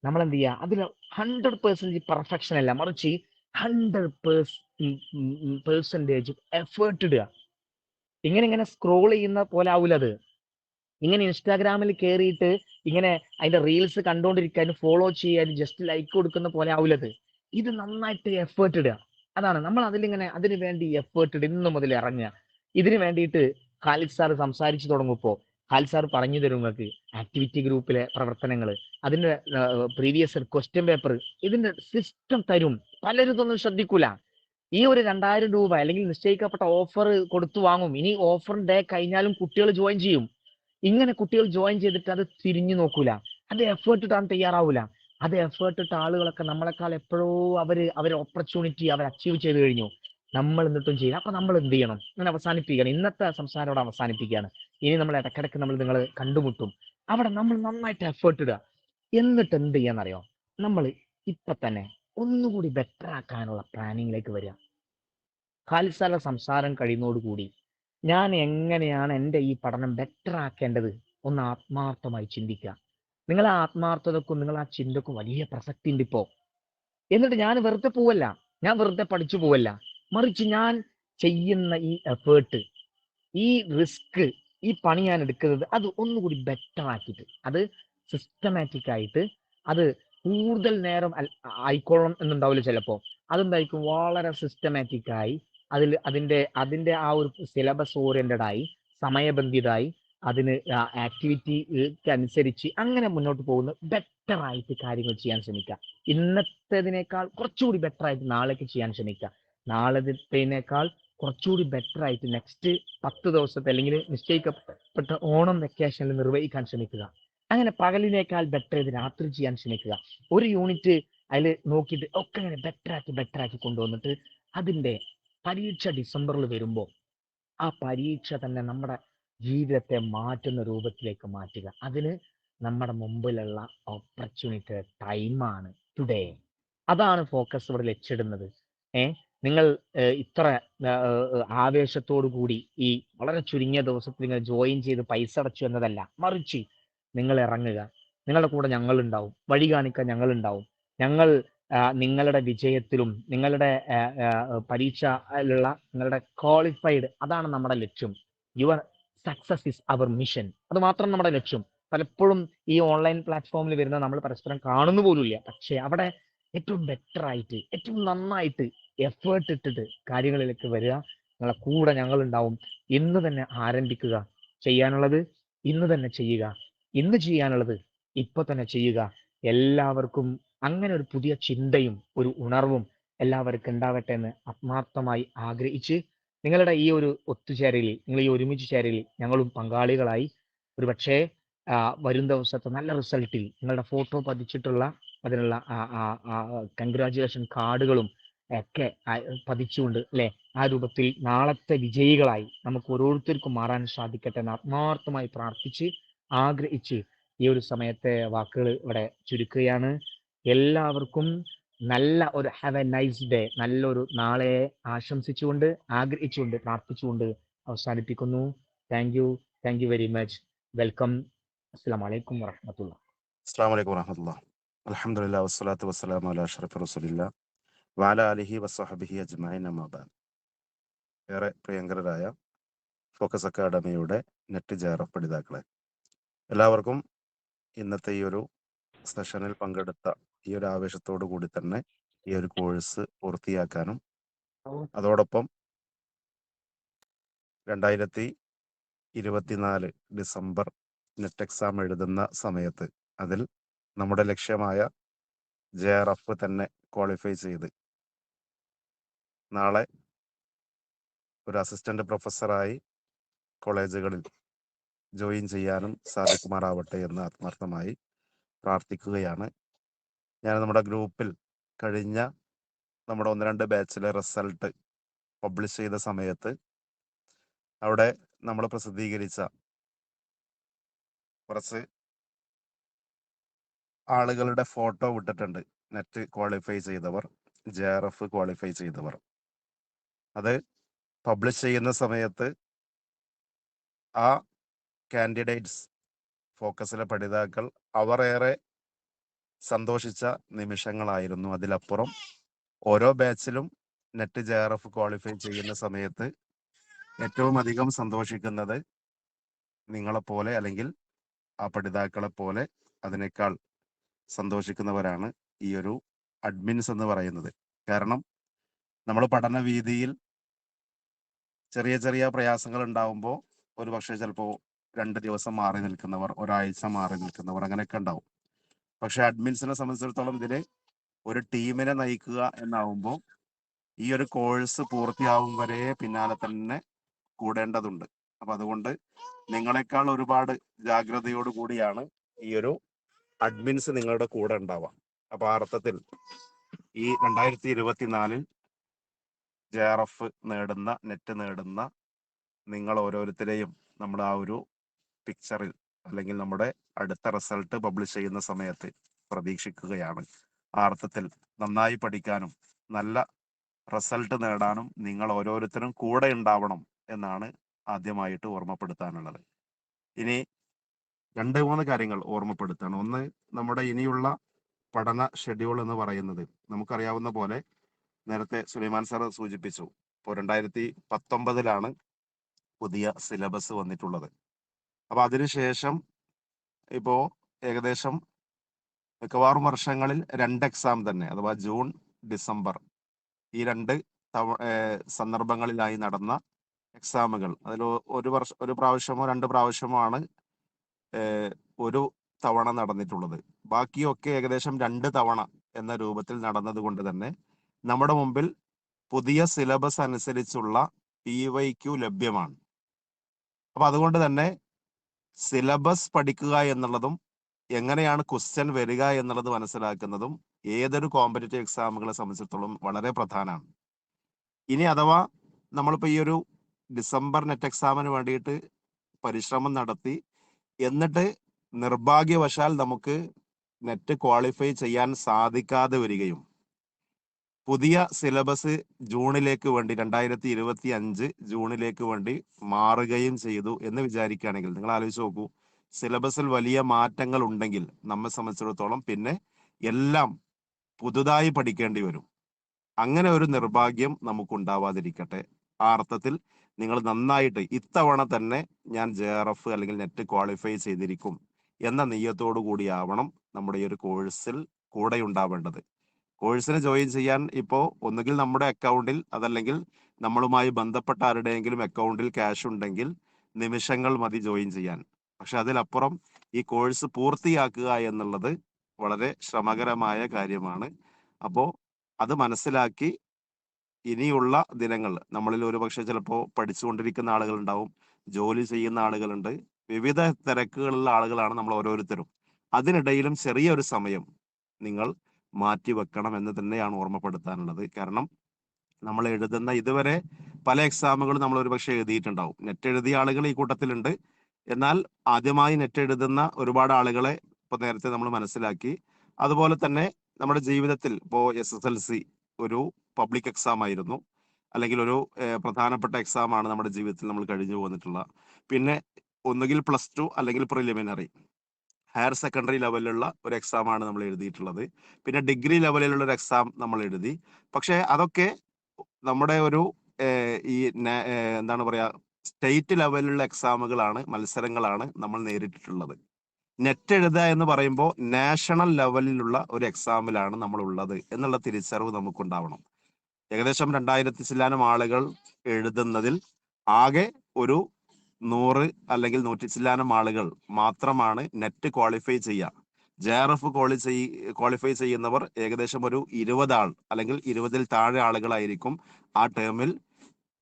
നമ്മൾ എന്ത് ചെയ്യുക, അതിൽ 100% പെർഫെക്ഷൻ അല്ല, മറിച്ച് 100% എഫേർട്ട് ഇടുക. ഇങ്ങനെ സ്ക്രോൾ ചെയ്യുന്ന പോലെ ആവൂല അത്. ഇങ്ങനെ ഇൻസ്റ്റാഗ്രാമിൽ കയറിയിട്ട് ഇങ്ങനെ അതിന്റെ റീൽസ് കണ്ടുകൊണ്ടിരിക്കാനും ഫോളോ ചെയ്യാനും ജസ്റ്റ് ലൈക്ക് കൊടുക്കുന്ന പോലെ ആവൂലത്. ഇത് നന്നായിട്ട് എഫേർട്ട് ഇടുക. അതാണ് നമ്മൾ അതിന് വേണ്ടി എഫേർട്ട് ഇടുക, ഇന്ന് മുതൽ ഇറങ്ങുക. ഇതിന് വേണ്ടിയിട്ട് ഖാലിദ് സാർ സംസാരിച്ചു തുടങ്ങുമ്പോൾ ഖാലിദ് സാർ പറഞ്ഞു തരും നിങ്ങൾക്ക് ആക്ടിവിറ്റി ഗ്രൂപ്പിലെ പ്രവർത്തനങ്ങൾ, അതിന്റെ പ്രീവിയസ് ക്വസ്റ്റ്യൻ പേപ്പർ, ഇതിന്റെ സിസ്റ്റം തരും. പലരും ഇതൊന്നും ശ്രദ്ധിക്കൂല. ഈ ഒരു 2000 രൂപ അല്ലെങ്കിൽ നിശ്ചയിക്കപ്പെട്ട ഓഫർ കൊടുത്തു വാങ്ങും. ഇനി ഓഫറിന്റെ കഴിഞ്ഞാലും കുട്ടികൾ ജോയിൻ ചെയ്യും. ഇങ്ങനെ കുട്ടികൾ ജോയിൻ ചെയ്തിട്ട് അത് തിരിഞ്ഞു നോക്കൂല, അത് എഫേർട്ട് ഇടാൻ തയ്യാറാവൂല. അത് എഫേർട്ട് ഇട്ട ആളുകളൊക്കെ നമ്മളെക്കാൾ എപ്പോഴോ അവർ ഓപ്പർച്യൂണിറ്റി അവർ അച്ചീവ് ചെയ്ത് കഴിഞ്ഞു. നമ്മൾ എന്നിട്ടും ചെയ്യണം. അപ്പൊ നമ്മൾ എന്ത് ചെയ്യണം? അങ്ങനെ അവസാനിപ്പിക്കുകയാണ്. ഇന്നത്തെ സംസാരം അവിടെ അവസാനിപ്പിക്കുകയാണ്. ഇനി നമ്മൾ ഇടയ്ക്കിടയ്ക്ക് നിങ്ങൾ കണ്ടുമുട്ടും. അവിടെ നമ്മൾ നന്നായിട്ട് എഫേർട്ട് ഇടുക. എന്നിട്ട് എന്ത് ചെയ്യാന്നറിയോ? നമ്മൾ ഇപ്പൊ തന്നെ ഒന്നുകൂടി ബെറ്റർ ആക്കാനുള്ള പ്ലാനിങ്ങിലേക്ക് വരിക. ഖാലിദ് സാറിന്റെ സംസാരം കഴിയുന്നതോടുകൂടി ഞാൻ എങ്ങനെയാണ് എൻ്റെ ഈ പഠനം ബെറ്റർ ആക്കേണ്ടത് ഒന്ന് ആത്മാർത്ഥമായി ചിന്തിക്കുക. നിങ്ങളെ ആത്മാർത്ഥതക്കും നിങ്ങൾ ആ ചിന്തക്കും വലിയ പ്രസക്തി ഉണ്ട് ഇപ്പോ. എന്നിട്ട് ഞാൻ വെറുതെ പോവല്ല, ഞാൻ വെറുതെ പഠിച്ചു പോവല്ല, മറിച്ച് ഞാൻ ചെയ്യുന്ന ഈ എഫേർട്ട്, ഈ റിസ്ക്, ഈ പണി ഞാൻ എടുക്കുന്നത് അത് ഒന്നുകൂടി ബെറ്റർ ആക്കിയിട്ട്, അത് സിസ്റ്റമാറ്റിക് ആയിട്ട്, അത് കൂടുതൽ നേരം ആയിക്കോളണം എന്നുണ്ടാവില്ല ചിലപ്പോ. അതെന്തായിരിക്കും, വളരെ സിസ്റ്റമാറ്റിക് ആയി, അതിന്റെ ആ ഒരു സിലബസ് ഓറിയന്റഡ് ആയി, സമയബന്ധിതമായി, അതിന് ആക്ടിവിറ്റിക്ക് അനുസരിച്ച് അങ്ങനെ മുന്നോട്ട് പോകുന്ന ബെറ്റർ ആയിട്ട് കാര്യങ്ങൾ ചെയ്യാൻ ശ്രമിക്കുക. ഇന്നത്തേതിനേക്കാൾ കുറച്ചുകൂടി ബെറ്റർ ആയിട്ട് നാളേക്ക് ചെയ്യാൻ ശ്രമിക്കുക. നാളത്തേതിനേക്കാൾ കുറച്ചുകൂടി ബെറ്റർ ആയിട്ട് നെക്സ്റ്റ് 10 ദിവസത്തെ അല്ലെങ്കിൽ നിശ്ചയിക്കപ്പെട്ട ഓണം വെക്കേഷനിൽ നിർവഹിക്കാൻ ശ്രമിക്കുക. അങ്ങനെ പകലിനേക്കാൾ ബെറ്റർ ചെയ്ത് രാത്രി ചെയ്യാൻ ശ്രമിക്കുക. ഒരു യൂണിറ്റ് അതിൽ നോക്കിയിട്ട് ഒക്കെ അങ്ങനെ ബെറ്റർ ആക്കി കൊണ്ടുവന്നിട്ട് അതിന്റെ പരീക്ഷ ഡിസംബറിൽ വരുമ്പോൾ ആ പരീക്ഷ തന്നെ നമ്മുടെ ജീവിതത്തെ മാറ്റുന്ന രൂപത്തിലേക്ക് മാറ്റുക. അതിന് നമ്മുടെ മുമ്പിലുള്ള ഓപ്പർച്യൂണിറ്റി ടൈമാണ് ടുഡേ. അതാണ് ഫോക്കസ് ഇവിടെ ലക്ഷ്യമിടുന്നത്. നിങ്ങൾ ഇത്ര ആവേശത്തോടു കൂടി ഈ വളരെ ചുരുങ്ങിയ ദിവസത്തിൽ നിങ്ങൾ ജോയിൻ ചെയ്ത് പൈസ അടച്ചു എന്നതല്ല, മറിച്ച് നിങ്ങൾ ഇറങ്ങുക. നിങ്ങളുടെ കൂടെ ഞങ്ങളുണ്ടാവും, വഴി കാണിക്കാൻ ഞങ്ങളുണ്ടാവും. ഞങ്ങൾ നിങ്ങളുടെ വിജയത്തിലും നിങ്ങളുടെ പരീക്ഷയിലുള്ള നിങ്ങളുടെ ക്വാളിഫൈഡ്, അതാണ് നമ്മുടെ ലക്ഷ്യം. Your success is our mission. അത് മാത്രം നമ്മുടെ ലക്ഷ്യം. പലപ്പോഴും ഈ ഓൺലൈൻ പ്ലാറ്റ്ഫോമിൽ വരുന്ന നമ്മൾ പരസ്പരം കാണുന്നു പോലുമില്ല. പക്ഷെ അവിടെ ഏറ്റവും ബെറ്റർ ആയിട്ട്, ഏറ്റവും നന്നായിട്ട് എഫേർട്ട് ഇട്ടിട്ട് കാര്യങ്ങളിലേക്ക് വരിക. നിങ്ങളെ കൂടെ ഞങ്ങളുണ്ടാവും. ഇന്ന് തന്നെ ആരംഭിക്കുക. ചെയ്യാനുള്ളത് ഇന്ന് തന്നെ ചെയ്യുക. ഇന്ന് ചെയ്യാനുള്ളത് ഇപ്പൊ തന്നെ ചെയ്യുക. എല്ലാവർക്കും അങ്ങനെ ഒരു പുതിയ ചിന്തയും ഒരു ഉണർവും എല്ലാവർക്കും ഉണ്ടാവട്ടെ എന്ന് ആത്മാർത്ഥമായി ആഗ്രഹിച്ച്, നിങ്ങളുടെ ഈ ഒരു ഒത്തുചേരലിൽ, നിങ്ങൾ ഈ ഒരുമിച്ച് ചേരലിൽ ഞങ്ങളും പങ്കാളികളായി, ഒരു പക്ഷേ വരും ദിവസത്തെ നല്ല റിസൾട്ടിൽ നിങ്ങളുടെ ഫോട്ടോ പതിച്ചിട്ടുള്ള അതിനുള്ള കൺഗ്രാജുലേഷൻ കാർഡുകളും ഒക്കെ പതിച്ചുകൊണ്ട് അല്ലെ, ആ രൂപത്തിൽ നാളത്തെ വിജയികളായി നമുക്ക് ഓരോരുത്തർക്കും മാറാൻ സാധിക്കട്ടെ എന്ന് ആത്മാർത്ഥമായി പ്രാർത്ഥിച്ച് ആഗ്രഹിച്ച് ഈ ഒരു സമയത്തെ വാക്കുകൾ ഇവിടെ ചുരുക്കുകയാണ്. എല്ലാവർക്കും നല്ല ഒരു ഹാവ് എ നൈസ് ഡേ, നല്ലൊരു നാളെ ആശംസിച്ചുകൊണ്ട്, ആഗ്രഹിച്ചുകൊണ്ട്, പ്രാർത്ഥിച്ചുകൊണ്ട് അവസാനിപ്പിക്കുന്നു. Thank you very much. Welcome. അസ്സലാമു അലൈക്കും വറഹ്മത്തുള്ളാഹി. അസ്സലാമു അലൈക്കും വറഹ്മത്തുള്ളാഹി. അൽഹംദുലില്ലാഹി വസ്സലാത്തു വസ്സലാമു അലാ അഷ്റഫി റസൂലില്ലാഹി വഅലാ ആലിഹി വസ്വഹ്ബിഹി അജ്മഈൻ അമ്മാ ബഅദ്. ഏറെ പ്രിയങ്കരായ ഫോക്കസ് അക്കാഡമിയുടെ നെറ്റ് JRF പഠിതാക്കളെ, എല്ലാവർക്കും ഇന്നത്തെ ഈ ഒരു സെഷനിൽ പങ്കെടുത്ത ഈ ഒരു ആവേശത്തോടു കൂടി തന്നെ ഈ ഒരു കോഴ്സ് പൂർത്തിയാക്കാനും അതോടൊപ്പം 2024 ഡിസംബർ നെറ്റ് എക്സാം എഴുതുന്ന സമയത്ത് അതിൽ നമ്മുടെ ലക്ഷ്യമായ JRF തന്നെ ക്വാളിഫൈ ചെയ്ത് നാളെ ഒരു അസിസ്റ്റന്റ് പ്രൊഫസറായി കോളേജുകളിൽ ജോയിൻ ചെയ്യാനും സാധിക്കുമാറാവട്ടെ എന്ന് ആത്മാർത്ഥമായി പ്രാർത്ഥിക്കുകയാണ്. ഞാൻ നമ്മുടെ ഗ്രൂപ്പിൽ കഴിഞ്ഞ നമ്മുടെ 1-2 ബാച്ചിലെ റിസൾട്ട് പബ്ലിഷ് ചെയ്ത സമയത്ത് അവിടെ നമ്മൾ പ്രസിദ്ധീകരിച്ച കുറച്ച് ആളുകളുടെ ഫോട്ടോ വിട്ടിട്ടുണ്ട്. നെറ്റ് ക്വാളിഫൈ ചെയ്തവർ, JRF ക്വാളിഫൈ ചെയ്തവർ. അത് പബ്ലിഷ് ചെയ്യുന്ന സമയത്ത് ആ കാൻഡിഡേറ്റ്സ്, ഫോക്കസിലെ പഠിതാക്കൾ അവർ ഏറെ സന്തോഷിച്ച നിമിഷങ്ങളായിരുന്നു. അതിലപ്പുറം ഓരോ ബാച്ചിലും നെറ്റ് JRF ക്വാളിഫൈ ചെയ്യുന്ന സമയത്ത് ഏറ്റവും അധികം സന്തോഷിക്കുന്നത് നിങ്ങളെപ്പോലെ അല്ലെങ്കിൽ ആ പഠിതാക്കളെ പോലെ അതിനേക്കാൾ സന്തോഷിക്കുന്നവരാണ് ഈ ഒരു അഡ്മിൻസ് എന്ന് പറയുന്നത്. കാരണം നമ്മൾ പഠന വീതിയിൽ ചെറിയ ചെറിയ പ്രയാസങ്ങൾ ഉണ്ടാവുമ്പോൾ ഒരു പക്ഷേ ചിലപ്പോൾ 2 ദിവസം മാറി നിൽക്കുന്നവർ, ഒരാഴ്ച മാറി നിൽക്കുന്നവർ, അങ്ങനെയൊക്കെ ഉണ്ടാവും. പക്ഷെ അഡ്മിൻസിനെ സംബന്ധിച്ചിടത്തോളം ഇതിന് ഒരു ടീമിനെ നയിക്കുക എന്നാവുമ്പോൾ ഈ ഒരു കോഴ്സ് പൂർത്തിയാവും വരെ പിന്നാലെ തന്നെ കൂടേണ്ടതുണ്ട്. അപ്പൊ അതുകൊണ്ട് നിങ്ങളെക്കാൾ ഒരുപാട് ജാഗ്രതയോട് കൂടിയാണ് ഈ ഒരു അഡ്മിൻസ് നിങ്ങളുടെ കൂടെ ഉണ്ടാവുക. അപ്പൊ ആ അർത്ഥത്തിൽ ഈ 2024 JRF നേടുന്ന, നെറ്റ് നേടുന്ന നിങ്ങൾ ഓരോരുത്തരെയും നമ്മൾ ആ ഒരു പിക്ചറിൽ അല്ലെങ്കിൽ നമ്മുടെ അടുത്ത റിസൾട്ട് പബ്ലിഷ് ചെയ്യുന്ന സമയത്ത് പ്രതീക്ഷിക്കുകയാണ്. ആ അർത്ഥത്തിൽ നന്നായി പഠിക്കാനും നല്ല റിസൾട്ട് നേടാനും നിങ്ങൾ ഓരോരുത്തരും കൂടെ ഉണ്ടാവണം എന്നാണ് ആദ്യമായിട്ട് ഓർമ്മപ്പെടുത്താനുള്ളത്. ഇനി 2-3 കാര്യങ്ങൾ ഓർമ്മപ്പെടുത്താണ്. ഒന്ന്, നമ്മുടെ ഇനിയുള്ള പഠന ഷെഡ്യൂൾ എന്ന് പറയുന്നത് നമുക്കറിയാവുന്ന പോലെ നേരത്തെ സുലൈമാൻ സാർ സൂചിപ്പിച്ചു. ഇപ്പോൾ 2019 പുതിയ സിലബസ് വന്നിട്ടുള്ളത്. അപ്പൊ അതിനുശേഷം ഇപ്പോ ഏകദേശം മിക്കവാറും വർഷങ്ങളിൽ 2 എക്സാം തന്നെ, അഥവാ ജൂൺ, ഡിസംബർ, ഈ 2 സന്ദർഭങ്ങളിലായി നടന്ന എക്സാമുകൾ, അതിൽ ഒരു പ്രാവശ്യമോ 2 പ്രാവശ്യമോ ആണ് ഒരു തവണ നടന്നിട്ടുള്ളത്. ബാക്കിയൊക്കെ ഏകദേശം 2 തവണ എന്ന രൂപത്തിൽ നടന്നത് കൊണ്ട് തന്നെ നമ്മുടെ മുമ്പിൽ പുതിയ സിലബസ് അനുസരിച്ചുള്ള PYQ ലഭ്യമാണ്. അപ്പൊ അതുകൊണ്ട് തന്നെ സിലബസ് പഠിക്കുക എന്നുള്ളതും എങ്ങനെയാണ് ക്വസ്റ്റ്യൻ വരിക എന്നുള്ളത് മനസ്സിലാക്കുന്നതും ഏതൊരു കോമ്പറ്റേറ്റീവ് എക്സാമുകളെ സംബന്ധിച്ചിടത്തോളം വളരെ പ്രധാനമാണ്. ഇനി അഥവാ നമ്മളിപ്പോ ഈ ഒരു ഡിസംബർ നെറ്റ് എക്സാമിന് വേണ്ടിയിട്ട് പരിശ്രമം നടത്തി എന്നിട്ട് നിർഭാഗ്യവശാൽ നമുക്ക് നെറ്റ് ക്വാളിഫൈ ചെയ്യാൻ സാധിക്കാതെ വരികയും പുതിയ സിലബസ് ജൂണിലേക്ക് വേണ്ടി 2025 ജൂണിലേക്ക് വേണ്ടി മാറുകയും ചെയ്തു എന്ന് വിചാരിക്കുകയാണെങ്കിൽ നിങ്ങൾ ആലോചിച്ച് നോക്കൂ. സിലബസിൽ വലിയ മാറ്റങ്ങൾ ഉണ്ടെങ്കിൽ നമ്മെ സംബന്ധിച്ചിടത്തോളം പിന്നെ എല്ലാം പുതുതായി പഠിക്കേണ്ടി വരും. അങ്ങനെ ഒരു നിർഭാഗ്യം നമുക്ക് ഉണ്ടാവാതിരിക്കട്ടെ. ആ അർത്ഥത്തിൽ നിങ്ങൾ നന്നായിട്ട് ഇത്തവണ തന്നെ ഞാൻ JRF അല്ലെങ്കിൽ നെറ്റ് ക്വാളിഫൈ ചെയ്തിരിക്കും എന്ന നെയ്യത്തോടു കൂടിയാവണം നമ്മുടെ ഈ ഒരു കോഴ്സിൽ കൂടെ ഉണ്ടാവേണ്ടത്. കോഴ്സിന് ജോയിൻ ചെയ്യാൻ ഇപ്പോൾ ഒന്നുകിൽ നമ്മുടെ അക്കൗണ്ടിൽ, അതല്ലെങ്കിൽ നമ്മളുമായി ബന്ധപ്പെട്ട ആരുടെയെങ്കിലും അക്കൗണ്ടിൽ ക്യാഷ് ഉണ്ടെങ്കിൽ നിമിഷങ്ങൾ മതി ജോയിൻ ചെയ്യാൻ. പക്ഷെ അതിലപ്പുറം ഈ കോഴ്സ് പൂർത്തിയാക്കുക എന്നുള്ളത് വളരെ ശ്രമകരമായ കാര്യമാണ്. അപ്പോൾ അത് മനസ്സിലാക്കി ഇനിയുള്ള ദിനങ്ങൾ നമ്മളിൽ ഒരുപക്ഷെ ചിലപ്പോൾ പഠിച്ചുകൊണ്ടിരിക്കുന്ന ആളുകൾ ഉണ്ടാവും, ജോലി ചെയ്യുന്ന ആളുകളുണ്ട്, വിവിധ തിരക്കുകളുള്ള ആളുകളാണ് നമ്മൾ ഓരോരുത്തരും. അതിനിടയിലും ചെറിയൊരു സമയം നിങ്ങൾ മാറ്റിവെക്കണം എന്ന് തന്നെയാണ് ഓർമ്മപ്പെടുത്താനുള്ളത്. കാരണം നമ്മൾ എഴുതുന്ന ഇതുവരെ പല എക്സാമുകളും നമ്മൾ ഒരുപക്ഷെ എഴുതിയിട്ടുണ്ടാവും. നെറ്റ് എഴുതിയ ആളുകൾ ഈ കൂട്ടത്തിലുണ്ട്. എന്നാൽ ആദ്യമായി നെറ്റ് എഴുതുന്ന ഒരുപാട് ആളുകളെ ഇപ്പൊ നേരത്തെ നമ്മൾ മനസ്സിലാക്കി. അതുപോലെ തന്നെ നമ്മുടെ ജീവിതത്തിൽ ഇപ്പോൾ SSLC ഒരു പബ്ലിക് എക്സാം ആയിരുന്നു, അല്ലെങ്കിൽ ഒരു പ്രധാനപ്പെട്ട എക്സാം ആണ് നമ്മുടെ ജീവിതത്തിൽ നമ്മൾ കഴിഞ്ഞു പോന്നിട്ടുള്ള. പിന്നെ ഒന്നുകിൽ +2 അല്ലെങ്കിൽ പ്രിലിമിനറി, ഹയർ സെക്കൻഡറി ലെവലിലുള്ള ഒരു എക്സാം ആണ് നമ്മൾ എഴുതിയിട്ടുള്ളത്. പിന്നെ ഡിഗ്രി ലെവലിലുള്ള ഒരു എക്സാം നമ്മൾ എഴുതി. പക്ഷെ അതൊക്കെ നമ്മുടെ ഒരു ഈ എന്താണ് പറയാ, സ്റ്റേറ്റ് ലെവലിലുള്ള എക്സാമുകളാണ്, മത്സരങ്ങളാണ് നമ്മൾ നേരിട്ടിട്ടുള്ളത്. നെറ്റ് എഴുതുക എന്ന് പറയുമ്പോൾ നാഷണൽ ലെവലിലുള്ള ഒരു എക്സാമിലാണ് നമ്മൾ ഉള്ളത് എന്നുള്ള തിരിച്ചറിവ് നമുക്കുണ്ടാവണം. ഏകദേശം 2000 ചില്ലാനം ആളുകൾ എഴുതുന്നതിൽ ആകെ ഒരു 100 അല്ലെങ്കിൽ 100 ചില്ലാനം ആളുകൾ മാത്രമാണ് നെറ്റ് ക്വാളിഫൈ ചെയ്യുക. JRF ക്വാളിഫൈ ചെയ്യുന്നവർ ഏകദേശം ഒരു 20 ആൾ അല്ലെങ്കിൽ 20-ൽ താഴെ ആളുകളായിരിക്കും ആ ടേമിൽ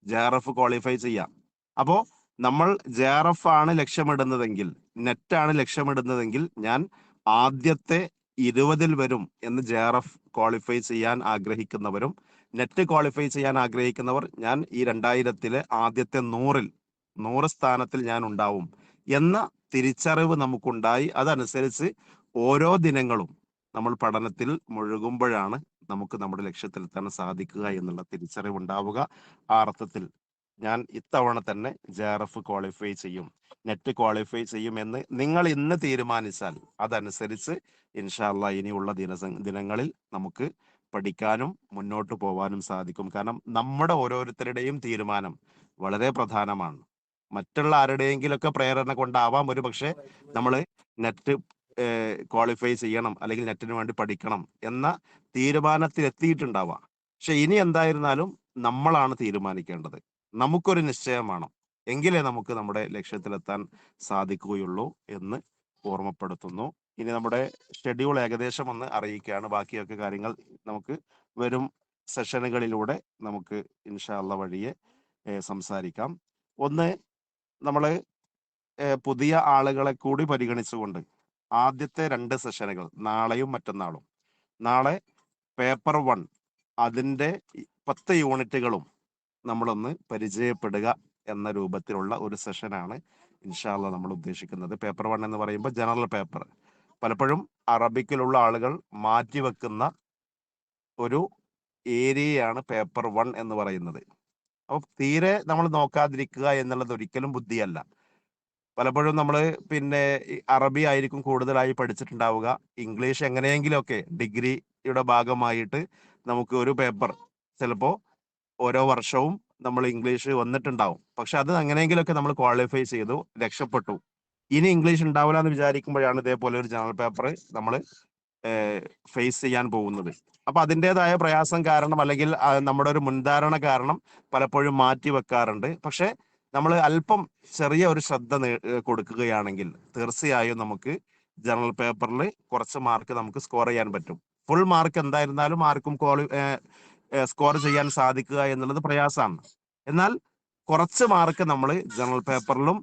JRF ക്വാളിഫൈ ചെയ്യാം. അപ്പോൾ നമ്മൾ JRF ആണ് ലക്ഷ്യമിടുന്നതെങ്കിൽ, നെറ്റാണ് ലക്ഷ്യമിടുന്നതെങ്കിൽ ഞാൻ ആദ്യത്തെ 20-ൽ വരും എന്ന് JRF ക്വാളിഫൈ ചെയ്യാൻ ആഗ്രഹിക്കുന്നവരും നെറ്റ് ക്വാളിഫൈ ചെയ്യാൻ ആഗ്രഹിക്കുന്നവർ ഞാൻ ഈ 2000-ലെ ആദ്യത്തെ 100 സ്ഥാനത്തിൽ ഞാൻ ഉണ്ടാവും എന്ന തിരിച്ചറിവ് നമുക്കുണ്ടായി. അതനുസരിച്ച് ഓരോ ദിനങ്ങളും നമ്മൾ പഠനത്തിൽ മുഴുകുമ്പോഴാണ് നമുക്ക് നമ്മുടെ ലക്ഷ്യത്തിലെത്താൻ സാധിക്കുക എന്നുള്ള തിരിച്ചറിവ് ഉണ്ടാവുക. ആ അർത്ഥത്തിൽ ഞാൻ ഇത്തവണ തന്നെ JRF ക്വാളിഫൈ ചെയ്യും, നെറ്റ് ക്വാളിഫൈ ചെയ്യുമെന്ന് നിങ്ങൾ ഇന്ന് തീരുമാനിച്ചാൽ അതനുസരിച്ച് ഇൻഷാ അല്ലാഹ് ഇനിയുള്ള ദിനങ്ങളിൽ നമുക്ക് പഠിക്കാനും മുന്നോട്ട് പോവാനും സാധിക്കും. കാരണം നമ്മുടെ ഓരോരുത്തരുടെയും തീരുമാനം വളരെ പ്രധാനമാണ്. മറ്റുള്ള ആരുടെയെങ്കിലൊക്കെ പ്രേരണ കൊണ്ടാവാം ഒരു പക്ഷേ നമ്മൾ നെറ്റ് ക്വാളിഫൈ ചെയ്യണം അല്ലെങ്കിൽ നെറ്റിന് വേണ്ടി പഠിക്കണം എന്ന തീരുമാനത്തിൽ എത്തിയിട്ടുണ്ടാവാം. പക്ഷെ ഇനി എന്തായിരുന്നാലും നമ്മളാണ് തീരുമാനിക്കേണ്ടത്. നമുക്കൊരു നിശ്ചയം വേണം, എങ്കിലേ നമുക്ക് നമ്മുടെ ലക്ഷ്യത്തിലെത്താൻ സാധിക്കുകയുള്ളൂ എന്ന് ഓർമ്മപ്പെടുത്തുന്നു. ഇനി നമ്മുടെ ഷെഡ്യൂൾ ഏകദേശം ഒന്ന് അറിയിക്കുകയാണ്. ബാക്കിയൊക്കെ കാര്യങ്ങൾ നമുക്ക് വരും സെഷനുകളിലൂടെ നമുക്ക് ഇൻഷാ അല്ലാഹ് വഴിയെ സംസാരിക്കാം. ഒന്ന്, നമ്മൾ പുതിയ ആളുകളെ കൂടി പരിഗണിച്ചുകൊണ്ട് ആദ്യത്തെ 2 സെഷനുകൾ നാളെയും മറ്റന്നാളും, നാളെ പേപ്പർ 1 അതിൻ്റെ 10 യൂണിറ്റുകളും നമ്മളൊന്ന് പരിചയപ്പെടുക എന്ന രൂപത്തിലുള്ള ഒരു സെഷനാണ് ഇൻഷാ അല്ലാഹ് നമ്മൾ ഉദ്ദേശിക്കുന്നത്. പേപ്പർ 1 എന്ന് പറയുമ്പോൾ ജനറൽ പേപ്പർ. പലപ്പോഴും അറബിക്കിലുള്ള ആളുകൾ മാറ്റിവെക്കുന്ന ഒരു ഏരിയയാണ് പേപ്പർ 1 എന്ന് പറയുന്നത്. അപ്പോൾ തീരെ നമ്മൾ നോക്കാതിരിക്കുക എന്നുള്ളത് ഒരിക്കലും ബുദ്ധിയല്ല. പലപ്പോഴും നമ്മൾ അറബി ആയിരിക്കും കൂടുതലായി പഠിച്ചിട്ടുണ്ടാവുക. ഇംഗ്ലീഷ് എങ്ങനെയെങ്കിലുമൊക്കെ ഡിഗ്രിയുടെ ഭാഗമായിട്ട് നമുക്ക് ഒരു പേപ്പർ ചിലപ്പോൾ ഓരോ വർഷവും നമ്മൾ ഇംഗ്ലീഷ് വന്നിട്ടുണ്ടാവും. പക്ഷെ അത് എങ്ങനെയെങ്കിലുമൊക്കെ നമ്മൾ ക്വാളിഫൈ ചെയ്തു, രക്ഷപ്പെട്ടു. ഇനി ഇംഗ്ലീഷ് ഉണ്ടാവില്ല എന്ന് വിചാരിക്കുമ്പോഴാണ് ഇതേപോലെ ഒരു ജനറൽ പേപ്പർ നമ്മൾ ഫേസ് ചെയ്യാൻ പോകുന്നത്. അപ്പൊ അതിൻ്റെതായ പ്രയാസം കാരണം അല്ലെങ്കിൽ നമ്മുടെ ഒരു മുൻധാരണ കാരണം പലപ്പോഴും മാറ്റി വെക്കാറുണ്ട്. പക്ഷെ നമ്മൾ അല്പം ചെറിയ ഒരു ശ്രദ്ധ കൊടുക്കുകയാണെങ്കിൽ തീർച്ചയായും നമുക്ക് ജനറൽ പേപ്പറിൽ കുറച്ച് മാർക്ക് നമുക്ക് സ്കോർ ചെയ്യാൻ പറ്റും. ഫുൾ മാർക്ക് എന്തായിരുന്നാലും ആർക്കും സ്കോർ ചെയ്യാൻ സാധിക്കുക എന്നുള്ളത് പ്രയാസമാണ്. എന്നാൽ കുറച്ച് മാർക്ക് നമ്മൾ ജനറൽ പേപ്പറിലും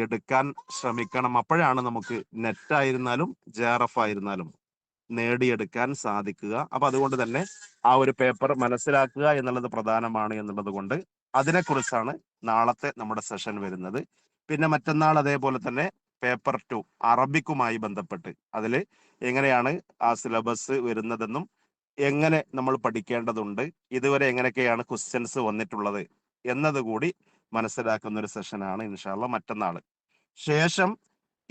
എടുക്കാൻ ശ്രമിക്കണം. അപ്പോഴാണ് നമുക്ക് നെറ്റ് ആയിരുന്നാലും JRF ആയിരുന്നാലും നേടിയെടുക്കാൻ സാധിക്കുക. അപ്പൊ അതുകൊണ്ട് തന്നെ ആ ഒരു പേപ്പർ മനസ്സിലാക്കുക എന്നുള്ളത് പ്രധാനമാണ് എന്നുള്ളത് കൊണ്ട് അതിനെക്കുറിച്ചാണ് നാളത്തെ നമ്മുടെ സെഷൻ വരുന്നത്. പിന്നെ മറ്റന്നാൾ അതേപോലെ തന്നെ പേപ്പർ 2 അറബിക്കുമായി ബന്ധപ്പെട്ട് അതിൽ എങ്ങനെയാണ് ആ സിലബസ് വരുന്നതെന്നും എങ്ങനെ നമ്മൾ പഠിക്കേണ്ടതുണ്ട്, ഇതുവരെ എങ്ങനെയൊക്കെയാണ് ക്വസ്റ്റ്യൻസ് വന്നിട്ടുള്ളത് എന്നതുകൂടി മനസ്സിലാക്കുന്ന ഒരു സെഷനാണ് ഇൻഷാ അല്ലാഹ് മറ്റന്നാൾ. ശേഷം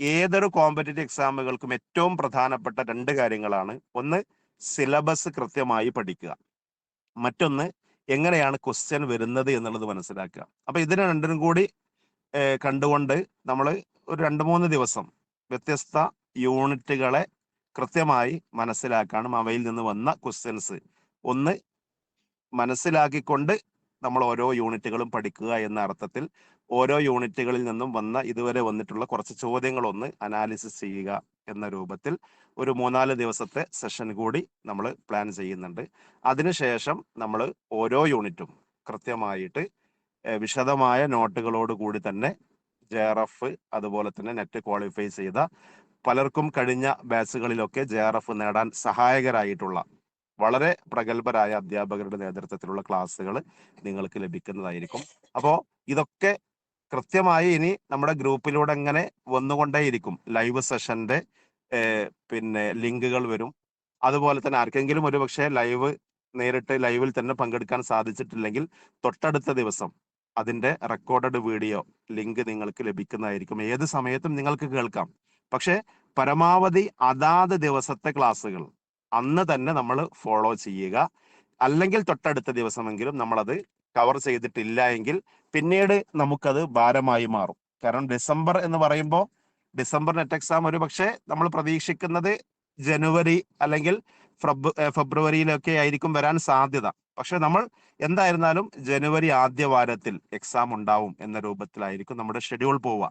ഏതൊരു കോമ്പറ്റേറ്റീവ് എക്സാമുകൾക്കും ഏറ്റവും പ്രധാനപ്പെട്ട 2 കാര്യങ്ങളാണ്. ഒന്ന്, സിലബസ് കൃത്യമായി പഠിക്കുക. മറ്റൊന്ന്, എങ്ങനെയാണ് ക്വസ്റ്റ്യൻ വരുന്നത് എന്നുള്ളത് മനസ്സിലാക്കുക. അപ്പൊ ഇതിന് രണ്ടിനും കൂടി കണ്ടുകൊണ്ട് നമ്മൾ ഒരു 2-3 ദിവസം വ്യത്യസ്ത യൂണിറ്റുകളെ കൃത്യമായി മനസ്സിലാക്കാനും അവയിൽ നിന്ന് വന്ന ക്വസ്റ്റ്യൻസ് ഒന്ന് മനസ്സിലാക്കിക്കൊണ്ട് നമ്മൾ ഓരോ യൂണിറ്റുകളും പഠിക്കുക എന്ന അർത്ഥത്തിൽ ഓരോ യൂണിറ്റുകളിൽ നിന്നും വന്ന ഇതുവരെ വന്നിട്ടുള്ള കുറച്ച് ചോദ്യങ്ങളൊന്ന് അനാലിസിസ് ചെയ്യുക എന്ന രൂപത്തിൽ ഒരു 3-4 ദിവസത്തെ സെഷൻ കൂടി നമ്മൾ പ്ലാൻ ചെയ്യുന്നുണ്ട്. അതിനുശേഷം നമ്മൾ ഓരോ യൂണിറ്റും കൃത്യമായിട്ട് വിശദമായ നോട്ടുകളോട് കൂടി തന്നെ JRF അതുപോലെ തന്നെ നെറ്റ് ക്വാളിഫൈ ചെയ്ത പലർക്കും കഴിഞ്ഞ ബാച്ചുകളിലൊക്കെ JRF നേടാൻ സഹായകരായിട്ടുള്ള വളരെ പ്രഗത്ഭരായ അധ്യാപകരുടെ നേതൃത്വത്തിലുള്ള ക്ലാസ്സുകൾ നിങ്ങൾക്ക് ലഭിക്കുന്നതായിരിക്കും. അപ്പോൾ ഇതൊക്കെ കൃത്യമായി ഇനി നമ്മുടെ ഗ്രൂപ്പിലൂടെ ഇങ്ങനെ വന്നുകൊണ്ടേയിരിക്കും. ലൈവ് സെഷന്റെ ലിങ്കുകൾ വരും. അതുപോലെ തന്നെ ആർക്കെങ്കിലും ഒരു പക്ഷേ നേരിട്ട് ലൈവിൽ തന്നെ പങ്കെടുക്കാൻ സാധിച്ചിട്ടില്ലെങ്കിൽ തൊട്ടടുത്ത ദിവസം അതിന്റെ റെക്കോർഡഡ് വീഡിയോ ലിങ്ക് നിങ്ങൾക്ക് ലഭിക്കുന്നതായിരിക്കും. ഏത് സമയത്തും നിങ്ങൾക്ക് കേൾക്കാം. പക്ഷെ പരമാവധി അതാത് ദിവസത്തെ ക്ലാസ്സുകൾ അന്ന് തന്നെ നമ്മൾ ഫോളോ ചെയ്യുക. അല്ലെങ്കിൽ തൊട്ടടുത്ത ദിവസമെങ്കിലും നമ്മളത് കവർ ചെയ്തിട്ടില്ല എങ്കിൽ പിന്നീട് നമുക്കത് ഭാരമായി മാറും. കാരണം ഡിസംബർ എന്ന് പറയുമ്പോൾ ഡിസംബർ നെറ്റ് എക്സാം ഒരു പക്ഷേ നമ്മൾ പ്രതീക്ഷിക്കുന്നത് ജനുവരി അല്ലെങ്കിൽ ഫെബ്രുവരിയിലൊക്കെ ആയിരിക്കും വരാൻ സാധ്യത. പക്ഷെ നമ്മൾ എന്തായിരുന്നാലും ജനുവരി ആദ്യ വാരത്തിൽ എക്സാം ഉണ്ടാവും എന്ന രൂപത്തിലായിരിക്കും നമ്മുടെ ഷെഡ്യൂൾ പോവുക.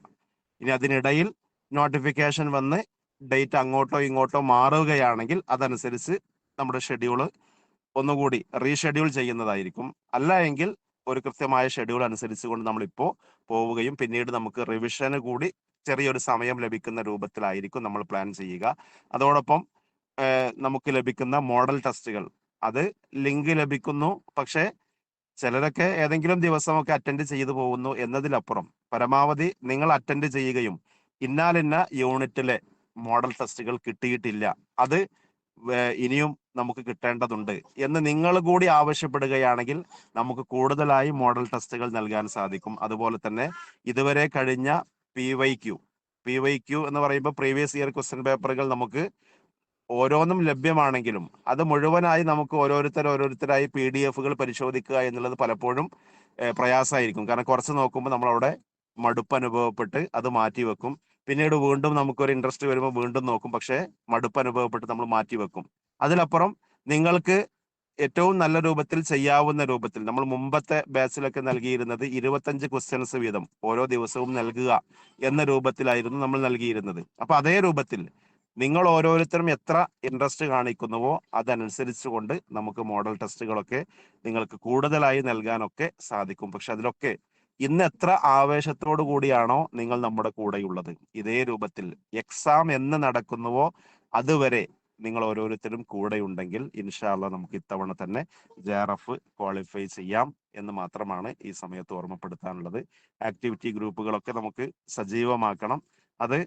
ഇനി അതിനിടയിൽ നോട്ടിഫിക്കേഷൻ വന്ന് ഡേറ്റ് അങ്ങോട്ടോ ഇങ്ങോട്ടോ മാറുകയാണെങ്കിൽ അതനുസരിച്ച് നമ്മുടെ ഷെഡ്യൂൾ ഒന്നുകൂടി റീഷെഡ്യൂൾ ചെയ്യുന്നതായിരിക്കും. അല്ല എങ്കിൽ ഒരു കൃത്യമായ ഷെഡ്യൂൾ അനുസരിച്ചുകൊണ്ട് നമ്മളിപ്പോൾ പോവുകയും പിന്നീട് നമുക്ക് റിവിഷന് കൂടി ചെറിയൊരു സമയം ലഭിക്കുന്ന രൂപത്തിലായിരിക്കും നമ്മൾ പ്ലാൻ ചെയ്യുക. അതോടൊപ്പം നമുക്ക് ലഭിക്കുന്ന മോഡൽ ടെസ്റ്റുകൾ, അത് ലിങ്ക് ലഭിക്കുന്നു. പക്ഷേ ചിലരൊക്കെ ഏതെങ്കിലും ദിവസമൊക്കെ അറ്റൻഡ് ചെയ്തു പോകുന്നു എന്നതിലപ്പുറം പരമാവധി നിങ്ങൾ അറ്റൻഡ് ചെയ്യുകയും ഇന്നാലിന്ന യൂണിറ്റിലെ മോഡൽ ടെസ്റ്റുകൾ കിട്ടിയിട്ടില്ല, അത് ഇനിയും നമുക്ക് കിട്ടേണ്ടതുണ്ട് എന്ന് നിങ്ങൾ കൂടി ആവശ്യപ്പെടുകയാണെങ്കിൽ നമുക്ക് കൂടുതലായി മോഡൽ ടെസ്റ്റുകൾ നൽകാൻ സാധിക്കും. അതുപോലെ തന്നെ ഇതുവരെ കഴിഞ്ഞ PYQ എന്ന് പറയുമ്പോൾ പ്രീവിയസ് ഇയർ ക്വസ്റ്റ്യൻ പേപ്പറുകൾ നമുക്ക് ഓരോന്നും ലഭ്യമാണെങ്കിലും അത് മുഴുവനായി നമുക്ക് ഓരോരുത്തരായി PDF പരിശോധിക്കുക എന്നുള്ളത് പലപ്പോഴും പ്രയാസമായിരിക്കും. കാരണം കുറച്ച് നോക്കുമ്പോൾ നമ്മളവിടെ മടുപ്പ് അനുഭവപ്പെട്ട് അത് മാറ്റിവെക്കും. പിന്നീട് വീണ്ടും നമുക്കൊരു ഇൻട്രസ്റ്റ് വരുമ്പോൾ വീണ്ടും നോക്കും, പക്ഷേ മടുപ്പ് അനുഭവപ്പെട്ട് നമ്മൾ മാറ്റിവെക്കും. അതിലപ്പുറം നിങ്ങൾക്ക് ഏറ്റവും നല്ല രൂപത്തിൽ ചെയ്യാവുന്ന രൂപത്തിൽ നമ്മൾ മുമ്പത്തെ ബാച്ചിലൊക്കെ നൽകിയിരുന്നത് 25 ക്വസ്റ്റ്യൻസ് വീതം ഓരോ ദിവസവും നൽകുക എന്ന രൂപത്തിലായിരുന്നു നമ്മൾ നൽകിയിരുന്നത്. അപ്പൊ അതേ രൂപത്തിൽ നിങ്ങൾ ഓരോരുത്തരും എത്ര ഇൻട്രസ്റ്റ് കാണിക്കുന്നുവോ അതനുസരിച്ചുകൊണ്ട് നമുക്ക് മോഡൽ ടെസ്റ്റുകളൊക്കെ നിങ്ങൾക്ക് കൂടുതലായി നൽകാനൊക്കെ സാധിക്കും. പക്ഷെ അതിലൊക്കെ ഇന്ന് എത്ര ആവേശത്തോടു കൂടിയാണോ നിങ്ങൾ നമ്മുടെ കൂടെയുള്ളത്, ഇതേ രൂപത്തിൽ എക്സാം എന്ന് നടക്കുന്നുവോ അതുവരെ നിങ്ങൾ ഓരോരുത്തരും കൂടെ ഉണ്ടെങ്കിൽ ഇൻഷാ അല്ലാഹ് നമുക്ക് ഇത്തവണ തന്നെ JRF ക്വാളിഫൈ ചെയ്യാം എന്ന് മാത്രമാണ് ഈ സമയത്ത് ഓർമ്മപ്പെടുത്താനുള്ളത്. ആക്ടിവിറ്റി ഗ്രൂപ്പുകളൊക്കെ നമുക്ക് സജീവമാക്കണം. അത്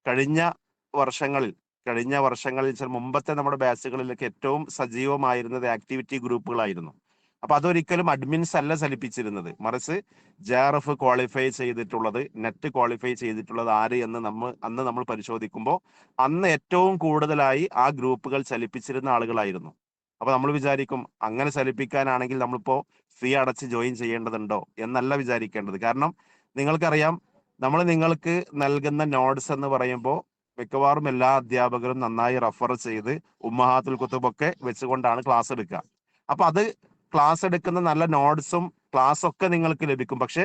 കഴിഞ്ഞ വർഷങ്ങളിൽ മുമ്പത്തെ നമ്മുടെ ബാച്ചുകളിലൊക്കെ ഏറ്റവും സജീവമായിരുന്നത് ആക്ടിവിറ്റി ഗ്രൂപ്പുകളായിരുന്നു. അപ്പൊ അതൊരിക്കലും അഡ്മിൻസ് അല്ല ചലിപ്പിച്ചിരുന്നത്, മറിച്ച് JRF ക്വാളിഫൈ ചെയ്തിട്ടുള്ളത്, നെറ്റ് ക്വാളിഫൈ ചെയ്തിട്ടുള്ളത് ആര് എന്ന് അന്ന് നമ്മൾ പരിശോധിക്കുമ്പോൾ അന്ന് ഏറ്റവും കൂടുതലായി ആ ഗ്രൂപ്പുകൾ ചലിപ്പിച്ചിരുന്ന ആളുകളായിരുന്നു. അപ്പൊ നമ്മൾ വിചാരിക്കും അങ്ങനെ ചലിപ്പിക്കാനാണെങ്കിൽ നമ്മളിപ്പോ ഫീ അടച്ച് ജോയിൻ ചെയ്യേണ്ടതുണ്ടോ എന്നല്ല വിചാരിക്കേണ്ടത്. കാരണം നിങ്ങൾക്കറിയാം, നമ്മൾ നിങ്ങൾക്ക് നൽകുന്ന നോട്ട്സ് എന്ന് പറയുമ്പോൾ മിക്കവാറും എല്ലാ അധ്യാപകരും നന്നായി റെഫർ ചെയ്ത് ഉമ്മഹാത്തുൽ കുത്തുബൊക്കെ വെച്ചുകൊണ്ടാണ് ക്ലാസ് എടുക്കുക. അപ്പൊ അത് ക്ലാസ് എടുക്കുന്ന നല്ല നോട്ട്സും ക്ലാസ്സൊക്കെ നിങ്ങൾക്ക് ലഭിക്കും. പക്ഷെ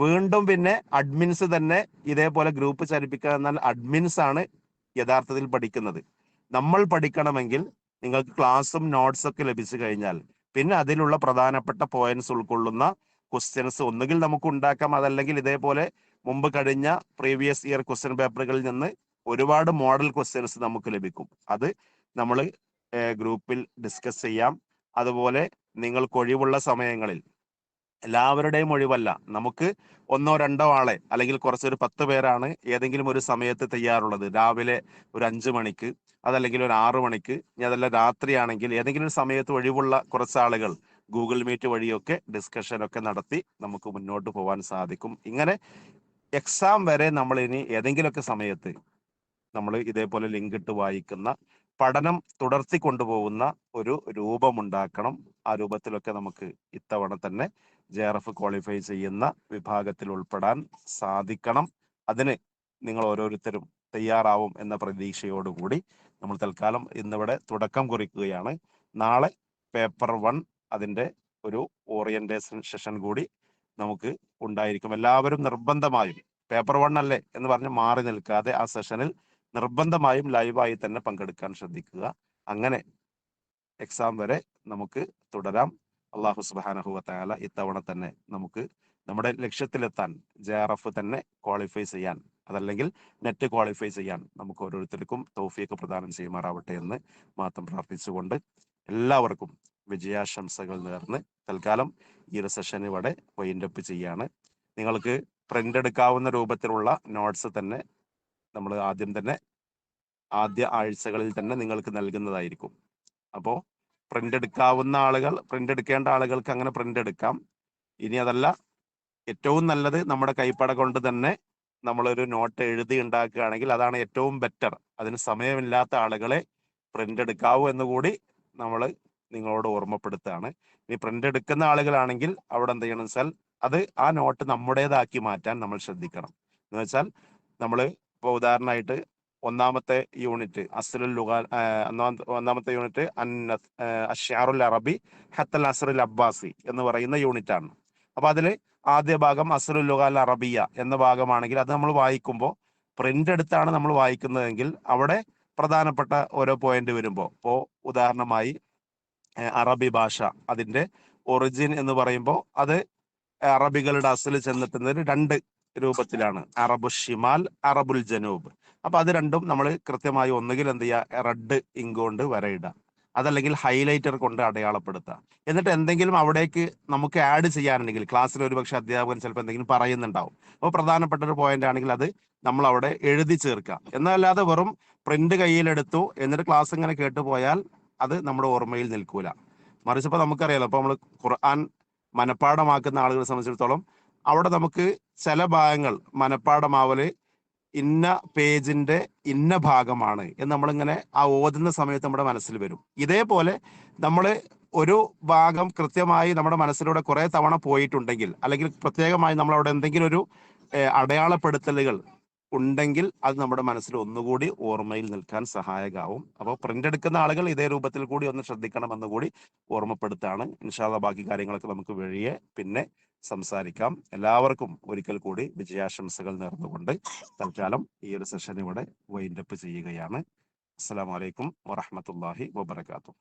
വീണ്ടും പിന്നെ അഡ്മിൻസ് തന്നെ ഇതേപോലെ ഗ്രൂപ്പ് ചലിപ്പിക്കുക എന്നാൽ അഡ്മിൻസ് ആണ് യഥാർത്ഥത്തിൽ പഠിക്കുന്നത്. നമ്മൾ പഠിക്കണമെങ്കിൽ നിങ്ങൾക്ക് ക്ലാസ്സും നോട്ട്സും ഒക്കെ ലഭിച്ചു കഴിഞ്ഞാൽ പിന്നെ അതിലുള്ള പ്രധാനപ്പെട്ട പോയിന്റ്സ് ഉൾക്കൊള്ളുന്ന ക്വസ്റ്റ്യൻസ് ഒന്നുകിൽ നമുക്ക് ഉണ്ടാക്കാം, അതല്ലെങ്കിൽ ഇതേപോലെ മുമ്പ് കഴിഞ്ഞ പ്രീവിയസ് ഇയർ ക്വസ്റ്റ്യൻ പേപ്പറുകളിൽ നിന്ന് ഒരുപാട് മോഡൽ ക്വസ്റ്റ്യൻസ് നമുക്ക് ലഭിക്കും. അത് നമ്മൾ ഗ്രൂപ്പിൽ ഡിസ്കസ് ചെയ്യാം. അതുപോലെ നിങ്ങൾക്ക് ഒഴിവുള്ള സമയങ്ങളിൽ, എല്ലാവരുടെയും ഒഴിവല്ല, നമുക്ക് 1-2 ആളെ അല്ലെങ്കിൽ കുറച്ചൊരു 10 പേരാണ് ഏതെങ്കിലും ഒരു സമയത്ത് തയ്യാറുള്ളത്, രാവിലെ ഒരു 5 മണിക്ക്, അതല്ലെങ്കിൽ ഒരു 6 മണിക്ക്, ഇനി അതല്ല രാത്രിയാണെങ്കിൽ ഏതെങ്കിലും ഒരു സമയത്ത് ഒഴിവുള്ള കുറച്ച് ആളുകൾ ഗൂഗിൾ മീറ്റ് വഴിയൊക്കെ ഡിസ്കഷനൊക്കെ നടത്തി നമുക്ക് മുന്നോട്ട് പോകാൻ സാധിക്കും. ഇങ്ങനെ എക്സാം വരെ നമ്മൾ ഇനി ഏതെങ്കിലുമൊക്കെ സമയത്ത് നമ്മൾ ഇതേപോലെ ലിങ്ക് ഇട്ട് വായിക്കുന്ന പഠനം തുടർത്തി കൊണ്ടുപോകുന്ന ഒരു രൂപമുണ്ടാക്കണം. ആ രൂപത്തിലൊക്കെ നമുക്ക് ഇത്തവണ തന്നെ JRF ക്വാളിഫൈ ചെയ്യുന്ന വിഭാഗത്തിൽ ഉൾപ്പെടാൻ സാധിക്കണം. അതിന് നിങ്ങൾ ഓരോരുത്തരും തയ്യാറാവും എന്ന പ്രതീക്ഷയോടുകൂടി നമ്മൾ തൽക്കാലം ഇന്നിവിടെ തുടക്കം കുറിക്കുകയാണ്. നാളെ പേപ്പർ 1 അതിൻ്റെ ഒരു ഓറിയന്റേഷൻ സെഷൻ കൂടി നമുക്ക് ഉണ്ടായിരിക്കും. എല്ലാവരും നിർബന്ധമായും പേപ്പർ 1 അല്ലേ എന്ന് പറഞ്ഞ് മാറി നിൽക്കാതെ ആ സെഷനിൽ നിർബന്ധമായും ലൈവായി തന്നെ പങ്കെടുക്കാൻ ശ്രദ്ധിക്കുക. അങ്ങനെ എക്സാം വരെ നമുക്ക് തുടരാം. അള്ളാഹു സുബ്ഹാനഹു വ തആല ഇത്തവണ തന്നെ നമുക്ക് നമ്മുടെ ലക്ഷ്യത്തിലെത്താൻ JRF തന്നെ ക്വാളിഫൈ ചെയ്യാൻ, അതല്ലെങ്കിൽ നെറ്റ് ക്വാളിഫൈ ചെയ്യാൻ നമുക്ക് ഓരോരുത്തർക്കും തൗഫീഖ് പ്രദാനം ചെയ്യുമാറാവട്ടെ എന്ന് മാത്രം പ്രാർത്ഥിച്ചുകൊണ്ട് എല്ലാവർക്കും വിജയാശംസകൾ നേർന്ന് തൽക്കാലം ഈ ഒരു സെഷൻ ഇവിടെ വൈൻഡ് അപ്പ് ചെയ്യാണ്. നിങ്ങൾക്ക് പ്രിന്റ് എടുക്കാവുന്ന രൂപത്തിലുള്ള നോട്ട്സ് തന്നെ നമ്മൾ ആദ്യ ആഴ്ചകളിൽ തന്നെ നിങ്ങൾക്ക് നൽകുന്നതായിരിക്കും. അപ്പോൾ പ്രിന്റ് എടുക്കേണ്ട ആളുകൾക്ക് അങ്ങനെ പ്രിന്റ് എടുക്കാം. ഇനി അതല്ല, ഏറ്റവും നല്ലത് നമ്മുടെ കൈപ്പട കൊണ്ട് തന്നെ നമ്മളൊരു നോട്ട് എഴുതി ഉണ്ടാക്കുകയാണെങ്കിൽ അതാണ് ഏറ്റവും ബെറ്റർ. അതിന് സമയമില്ലാത്ത ആളുകളെ പ്രിന്റ് എടുക്കാവൂ എന്നുകൂടി നമ്മൾ നിങ്ങളോട് ഓർമ്മപ്പെടുത്തുകയാണ്. ഇനി പ്രിന്റ് എടുക്കുന്ന ആളുകളാണെങ്കിൽ അവിടെ എന്ത് ചെയ്യണം വെച്ചാൽ അത് ആ നോട്ട് നമ്മുടേതാക്കി മാറ്റാൻ നമ്മൾ ശ്രദ്ധിക്കണം. എന്ന് വെച്ചാൽ നമ്മൾ ഇപ്പോൾ ഉദാഹരണമായിട്ട് ഒന്നാമത്തെ യൂണിറ്റ് അഷ്ആറുൽ അറബി ഹത്തൽ അസ്റുൽ അബ്ബാസി എന്ന് പറയുന്ന യൂണിറ്റ് ആണ്. അപ്പൊ അതിൽ ആദ്യ ഭാഗം അസ്റുൽ ലുഗ അൽ അറബിയ എന്ന ഭാഗമാണെങ്കിൽ അത് നമ്മൾ വായിക്കുമ്പോൾ പ്രിന്റ് എടുത്താണ് നമ്മൾ വായിക്കുന്നതെങ്കിൽ അവിടെ പ്രധാനപ്പെട്ട ഓരോ പോയിന്റ് വരുമ്പോൾ, ഇപ്പോൾ ഉദാഹരണമായി അറബി ഭാഷ അതിന്റെ ഒറിജിൻ എന്ന് പറയുമ്പോൾ അത് അറബികളുടെ അസല് ചെന്നെത്തുന്നത് രണ്ട് രൂപത്തിലാണ്, അറബു ഷിമാൽ, അറബുൽ ജനൂബ്. അപ്പൊ അത് രണ്ടും നമ്മൾ കൃത്യമായി ഒന്നുകിൽ എന്ത് ചെയ്യുക, റെഡ് ഇങ്ക് കൊണ്ട് വരയിടുക, അതല്ലെങ്കിൽ ഹൈലൈറ്റർ കൊണ്ട് അടയാളപ്പെടുത്തുക. എന്നിട്ട് എന്തെങ്കിലും അവിടേക്ക് നമുക്ക് ആഡ് ചെയ്യാനുണ്ടെങ്കിൽ, ക്ലാസ്സിൽ ഒരുപക്ഷെ അധ്യാപകൻ ചിലപ്പോൾ എന്തെങ്കിലും പറയുന്നുണ്ടാവും, അപ്പോൾ പ്രധാനപ്പെട്ട ഒരു പോയിന്റ് ആണെങ്കിൽ അത് നമ്മൾ അവിടെ എഴുതി ചേർക്കുക. എന്നല്ലാതെ വെറും പ്രിന്റ് കയ്യിലെടുത്തു എന്നിട്ട് ക്ലാസ് ഇങ്ങനെ കേട്ടുപോയാൽ അത് നമ്മുടെ ഓർമ്മയിൽ നിൽക്കൂല. മറിച്ച് ഇപ്പൊ നമുക്കറിയാലോ, ഇപ്പൊ നമ്മൾ ഖുർആൻ മനഃപ്പാഠമാക്കുന്ന ആളുകളെ സംബന്ധിച്ചിടത്തോളം അവിടെ നമുക്ക് ചില ഭാഗങ്ങൾ മനഃപ്പാഠമാവല് ഇന്ന പേജിന്റെ ഇന്ന ഭാഗമാണ് എന്ന് നമ്മളിങ്ങനെ ആ ഓതുന്ന സമയത്ത് നമ്മുടെ മനസ്സിൽ വരും. ഇതേപോലെ നമ്മൾ ഒരു ഭാഗം കൃത്യമായി നമ്മുടെ മനസ്സിലൂടെ കുറെ തവണ പോയിട്ടുണ്ടെങ്കിൽ, അല്ലെങ്കിൽ പ്രത്യേകമായി നമ്മൾ അവിടെ എന്തെങ്കിലും ഒരു അടയാളപ്പെടുത്തലുകൾ ഉണ്ടെങ്കിൽ അത് നമ്മുടെ മനസ്സിൽ ഒന്നുകൂടി ഓർമ്മയിൽ നിൽക്കാൻ സഹായകമാവും. അപ്പോൾ പ്രിന്റ് എടുക്കുന്ന ആളുകൾ ഇതേ രൂപത്തിൽ കൂടി ഒന്ന് ശ്രദ്ധിക്കണമെന്ന് കൂടി ഓർമ്മപ്പെടുത്താണ്. ഇൻഷാ അല്ലാഹ് ബാക്കി കാര്യങ്ങളൊക്കെ നമുക്ക് വഴിയെ പിന്നെ സംസാരിക്കാം. എല്ലാവർക്കും ഒരിക്കൽ കൂടി വിജയാശംസകൾ നേർന്നുകൊണ്ട് തൽക്കാലം ഈ ഒരു സെഷൻ ഇവിടെ വൈൻഡപ്പ് ചെയ്യുകയാണ്. അസ്സലാമു അലൈക്കും വറഹ്മത്തുള്ളാഹി വബറകാതുഹു.